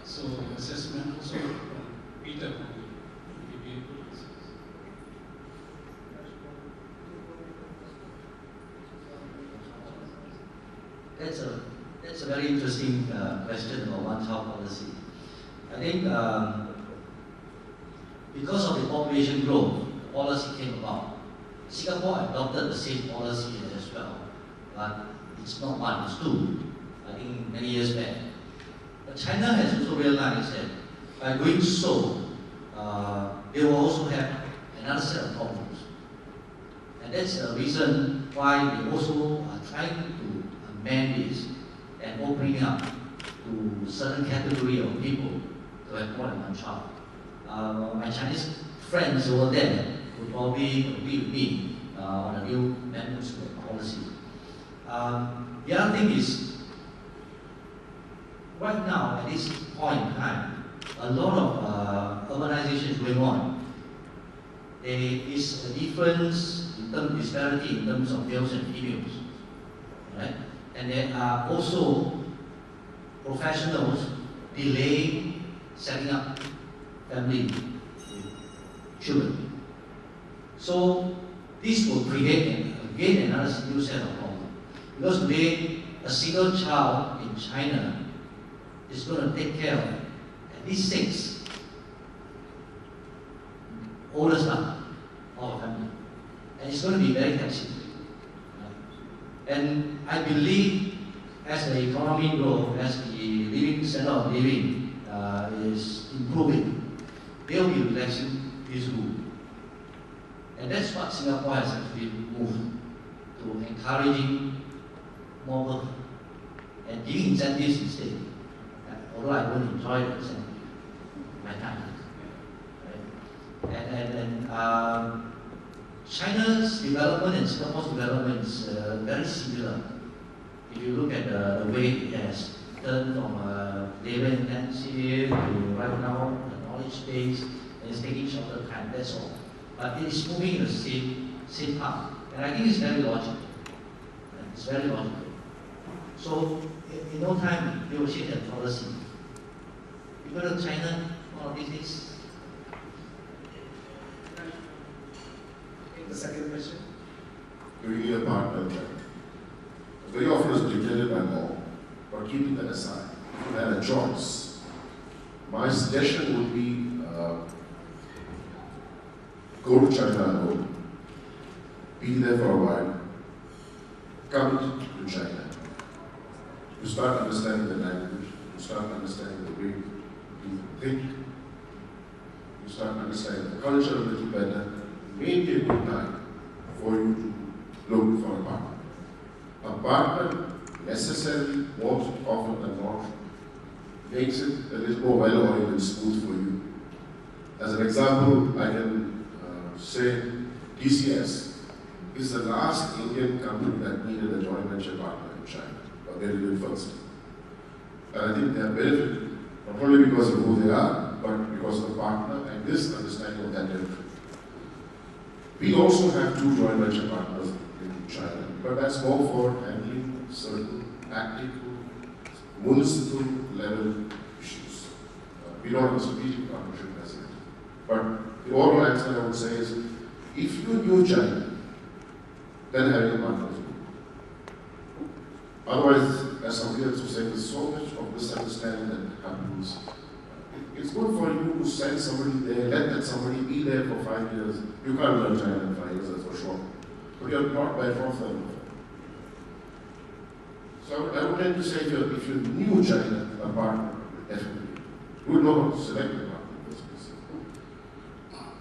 So assessment also from Peter Koh. That's a very interesting question about one-child policy. I think because of the population growth, the policy came about. Singapore adopted the same policy as well, but it's not one, it's two. I think many years back. But China has also realized that by doing so, they will also have another set of problems. And that's the reason why they also are trying to amend this and opening up to certain category of people to have more than one child. My Chinese friends over there would probably agree with me on the new amendments to the policy. The other thing is, right now, at this point in time, a lot of urbanization is going on. There is a difference in terms of disparity in terms of males and females, right? And there are also professionals delaying setting up family with children. So this will create again another new set of problems. Because today, a single child in China is going to take care of at least 6 older staff of a family. And it's going to be very taxing. And I believe as the economy grows, as the standard of living is improving, they will be relaxing this rule. And that's what Singapore has actually moved to, encouraging more work and giving incentives instead. Although I don't enjoy the incentive my time. Right? And China's development and Singapore's development is very similar. If you look at the way it has turned from labor intensive to right now the knowledge base, and it's taking shorter time, that's all. But it is moving in the same path. And I think it's very logical. It's very logical. So in no time, we will change that policy. You go to China, all these days. Take the second question. Do you need a partner? Very often it's dictated by law, but keeping that aside, if you had a choice, my suggestion would be go to China alone, be there for a while, come to China. You start understanding the language, you start understanding the way you think, you start understanding the culture a little better. Maybe a good time for you to look for a partner. A partner necessarily, more often than not, makes it a little more well-oiled and smooth for you. As an example, I can say TCS is the last Indian company that needed a joint venture partner in China, but they did it first. And I think they have benefited, not only because of who they are, but because of the partner and this understanding of that territory. We also have 2 joint venture partners in China, but that's more for handling certain tactical, municipal level issues. We don't have a strategic partnership as yet. But the overall answer I would say is, if you knew China, then having a partner is good. Otherwise, as somebody else was saying, there's so much of misunderstanding that happens. It's good for you to send somebody there, let that somebody be there for 5 years. You can't learn China in 5 years, that's for sure. But you're not better off than before. So I would tend to say, if you knew China, a partner, definitely, you would know how to select a partner.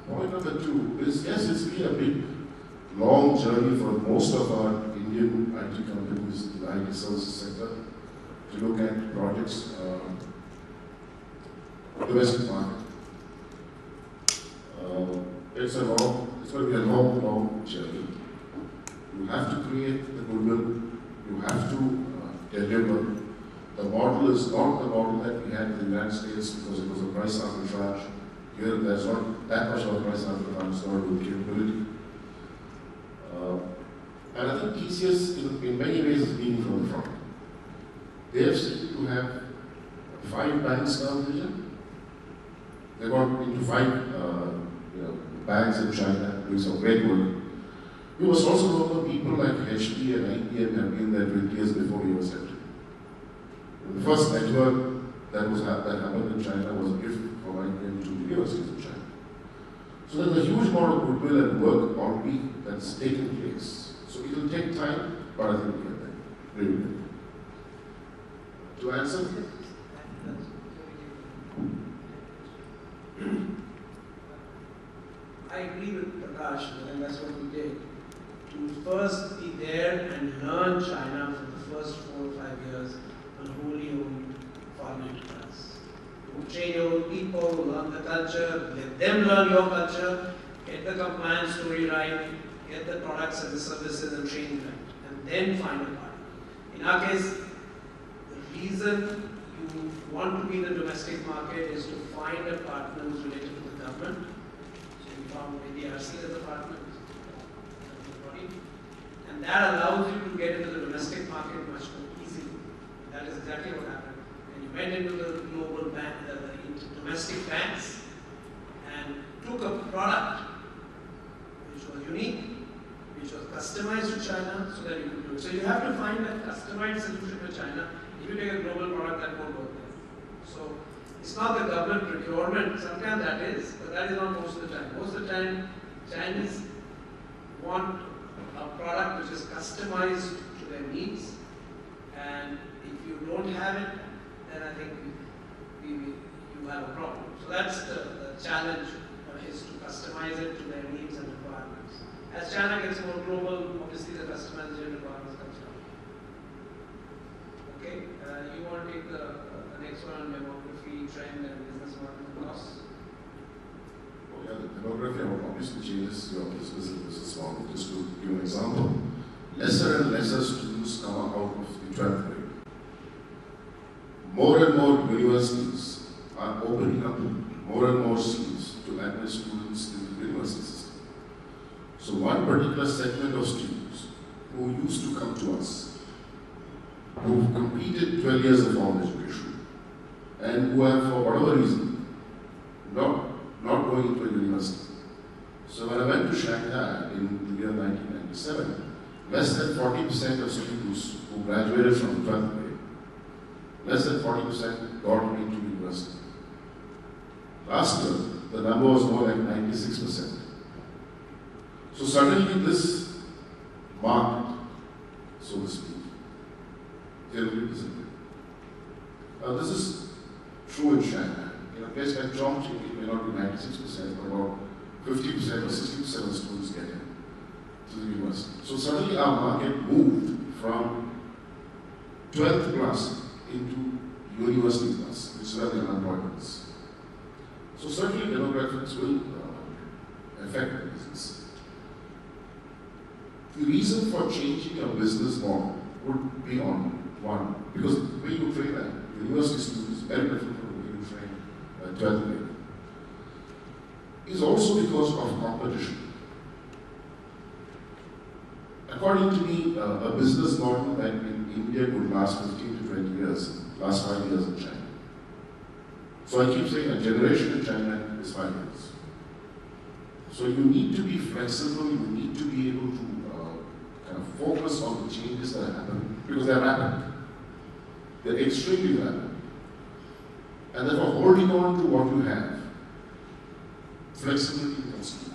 Point number 2 is, yes, it's been a big, long journey for most of our Indian IT companies in the IT services sector to look at projects domestic market. It's going to be a long journey. You have to create the goodwill. You have to deliver. The model is not the model that we had in the United States because it was a price arbitrage. Here, there's not that much of a price arbitrage, it's not with capability. And I think TCS, in many ways, is leading from the front. They have seemed to have 5 banks now, vision. They got into 5 banks in China doing some great work. You must also know that people like HP and IBM have been there 20 years before we were settled. The first network that happened in China was a gift from IBM to the universities in China. So there's a huge amount of goodwill and work already that's taken place. So it will take time, but I think we'll get there. Really. To answer? I agree with Prakash, and that's what we did. To first be there and learn China for the first 4 or 5 years on wholly owned foreign enterprise. You train your own people, learn the culture, let them learn your culture, get the compliance story right, get the products and the services and training right, and then find a partner. In our case, the reason you want to be in the domestic market is to find a partner who's related to the government. So we found ADRC as a partner, and that allows you to get into the domestic market much more easily. That is exactly what happened. And you went into the global bank, the domestic banks, and took a product which was unique, which was customized to China, so that you could do it. So you have to find a customized solution for China. If you take a global product, that won't work there. So it's not the government procurement. Sometimes that is, but that is not most of the time. Most of the time, Chinese want a product which is customized to their needs, and if you don't have it, then I think you have a problem. So that's the challenge, is to customize it to their needs and requirements. As China gets more global, obviously the customization requirements comes down. Okay, you want to take the next one on demography, trend, and business model costs? Oh yeah, the demography obviously changes your business model. Just to give an example, lesser and lesser students come out of the 12th grade. More and more universities are opening up more and more seats to admit students into the university system. So one particular segment of students who used to come to us who've completed 12 years of formal education and who have, for whatever reason, not going into a university. So when I went to Shanghai in the year 1997, less than 40% of students who graduated from 12th grade, less than 40% got into university. Last year, the number was more like 96%. So suddenly this market, so to speak, terribly disappeared. Now this is true in China. In a place like Chongqing, it may not be 96%, but about 50% or 60% of students get in to the university. So suddenly our market moved from 12th class into university class, which is where the unemployment is. So certainly demographics will affect the business. The reason for changing your business model would be on one, because the way you train a university student is very different from the way you train a 12th grade. Is also because of competition. According to me, a business model that in India would last 15 to 20 years, last 5 years in China. So I keep saying a generation in China is 5 years. So you need to be flexible, you need to be able to kind of focus on the changes that happen, because they're rapid. They're extremely rapid. And therefore holding on to what you have, flexibility becomes key.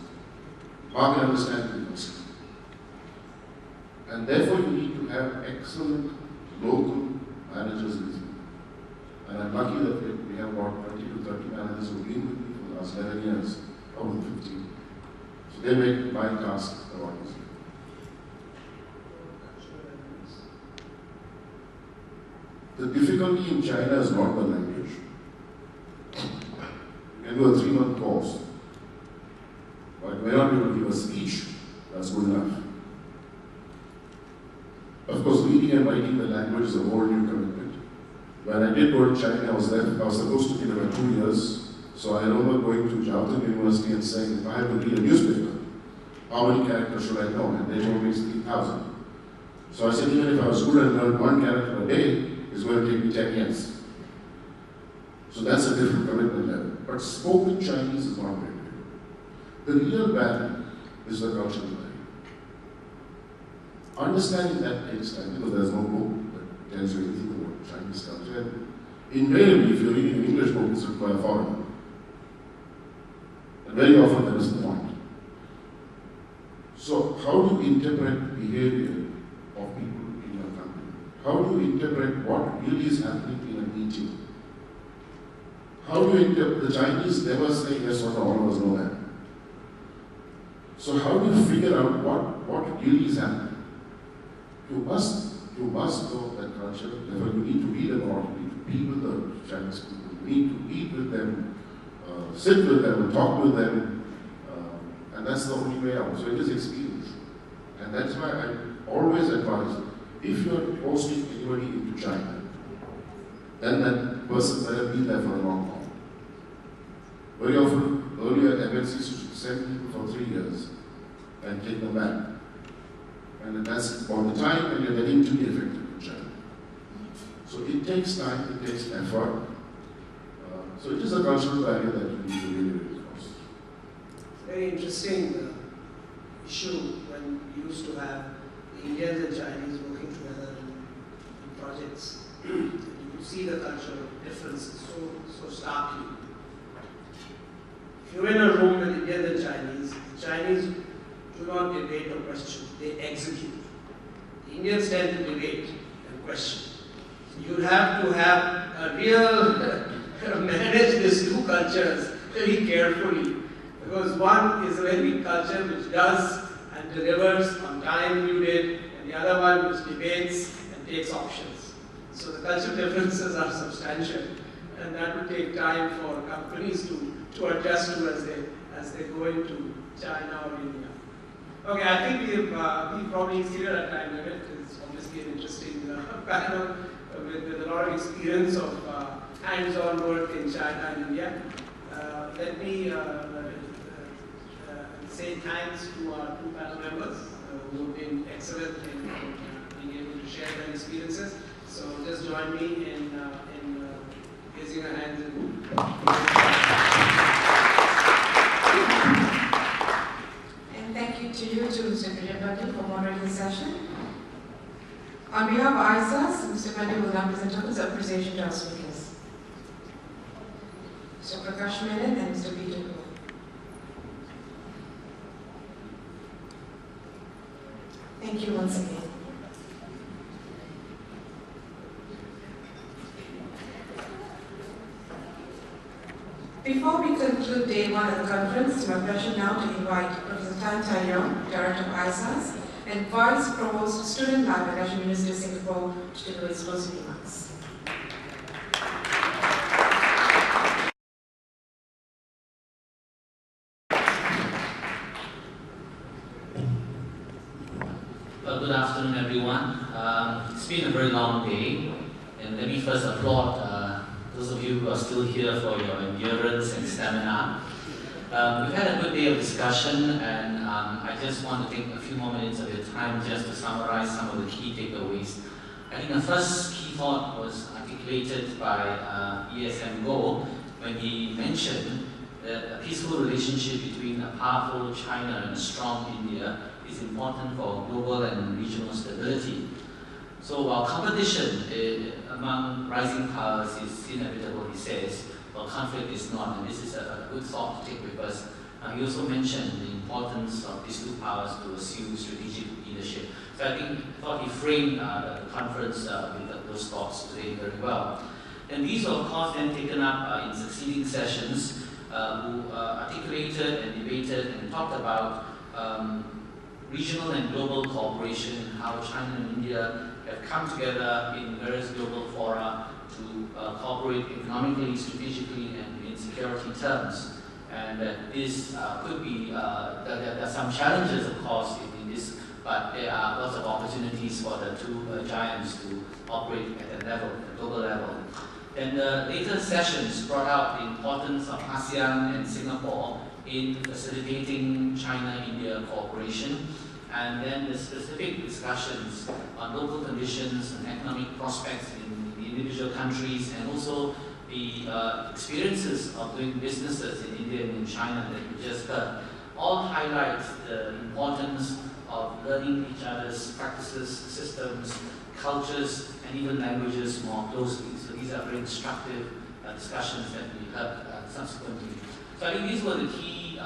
Market understanding becomes key. And therefore you need to have excellent local managers with you. And I'm lucky that we have about 20 to 30 managers who've been with me for the last 11 years, out of 15. So they make my task a lot easier. The difficulty in China is not the language. You can do a 3-month course, but may not be able to give a speech. That's good enough. Of course, reading and writing the language is a whole new commitment. When I did go to China, I was supposed to be there for 2 years. So I remember going to Jiaotong University and saying, if I have to read a newspaper, how many characters should I know? And they told me it's 3,000. So I said, even if I was good and learned 1 character a day, it's going to take me 10 years. So that's a different commitment level. But spoken Chinese is not very difficult. The real value is the cultural value. Understanding that takes time, because there's no book that tells you anything about Chinese culture. And invariably, if you're reading an English book, it's written by a foreigner. And very often that is the point. So how do you interpret behavior of people in your company? How do you interpret what really is happening in a meeting? How do you interpret, the Chinese never say yes or no, all of us know that. So how do you figure out what really is happening? You must know that culture, therefore you need to read about it, you need to be with the Chinese people, you need to eat with them, sit with them, talk with them, and that's the only way out. So it is experience. And that's why I always advise, if you're hosting anybody into China, then that person better be there for a long time. Very often, earlier MNCs used to send people for 3 years and take them back. And that's all the time when you're getting to be effective in China. So it takes time, it takes effort. So it is a cultural barrier that you need to really cross. Very interesting issue when we used to have the Indians and Chinese working together in projects. You could see the cultural differences so starkly. If you're in a room with Indians and Chinese, the Chinese do not debate or question, they execute. The Indians tend to debate and question. So you have to have a real manage these two cultures very carefully, because one is a very big culture which does and delivers on time you did, and the other one which debates and takes options. So the cultural differences are substantial, and that would take time for companies to adjust to as they go into China or India. Okay, I think we've probably exceeded our time limit. It's obviously an interesting panel with a lot of experience of hands-on work in China and India. Let me say thanks to our 2 panel members who have been excellent in being able to share their experiences. So just join me in raising your hands. And thank you to you too, Mr. Girija Pande, for moderating the session. On behalf of ISAS, Mr. Pande will now present tokens of appreciation to our speakers. Mr. Prakash Menon and Mr. Peter Koh. Thank you once again. Before we conclude day one of the conference, it's my pleasure now to invite Professor Tan Taeyong, Director of ISAS, and Vice Provost Student Life at National University of Singapore to deliver his closing remarks. Well, good afternoon, everyone. It's been a very long day, and let me first applaud those of you who are still here for your endurance and stamina. We've had a good day of discussion, and I just want to take a few more minutes of your time just to summarize some of the key takeaways. I think the first key thought was articulated by ESM Go when he mentioned that a peaceful relationship between a powerful China and a strong India is important for global and regional stability. So while competition among rising powers is inevitable, he says, well, conflict is not, and this is a good thought to take with us. He also mentioned the importance of these two powers to assume strategic leadership. So I thought he framed the conference with those thoughts today very well. And these were, of course, then taken up in succeeding sessions who articulated and debated and talked about regional and global cooperation, how China and India have come together in various global fora to cooperate economically, strategically, and in security terms. And this could be, there are some challenges, of course, in this, but there are lots of opportunities for the two giants to operate at a level, a global level. And the later sessions brought out the importance of ASEAN and Singapore in facilitating China-India cooperation, and then the specific discussions on local conditions and economic prospects in the individual countries, and also the experiences of doing businesses in India and in China that you just heard, all highlight the importance of learning each other's practices, systems, cultures, and even languages more closely. So these are very instructive discussions that we heard subsequently. So I think these were the key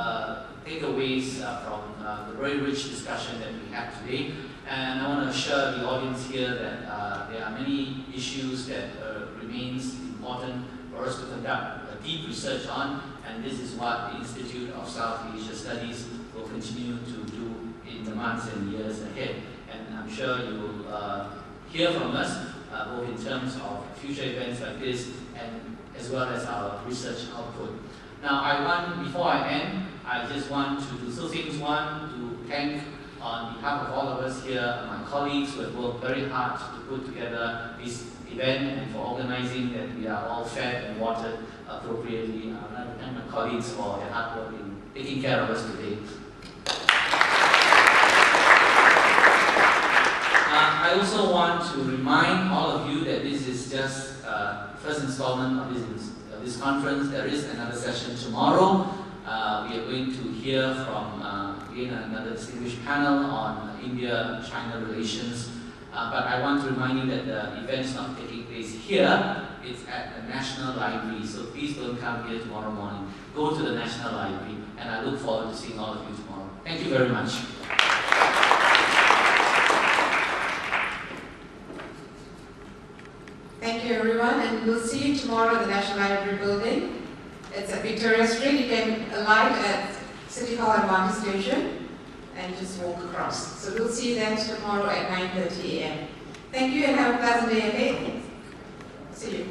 takeaways from the very rich discussion that we had today. And I want to assure the audience here that there are many issues that remains important for us to conduct a deep research on, and this is what the Institute of South Asia Studies will continue to do in the months and years ahead. And I'm sure you will hear from us both in terms of future events like this and as well as our research output. Now, before I end, I just want to do two things. One, to thank on behalf of all of us here, my colleagues who have worked very hard to put together this event and for organizing that we are all fed and watered appropriately. I want to thank my colleagues for their hard work in taking care of us today. I also want to remind all of you that this is just first installment of this conference. There is another session tomorrow. We are going to hear from again another distinguished panel on India-China relations. But I want to remind you that the event is not taking place here. It's at the National Library. So please don't come here tomorrow morning. Go to the National Library, and I look forward to seeing all of you tomorrow. Thank you very much. Thank you, everyone, and we'll see you tomorrow at the National Library building. It's at Victoria Street. You can alight at City Hall and Market Station and just walk across. So we'll see you then tomorrow at 9:30 a.m. Thank you and have a pleasant day ahead. See you.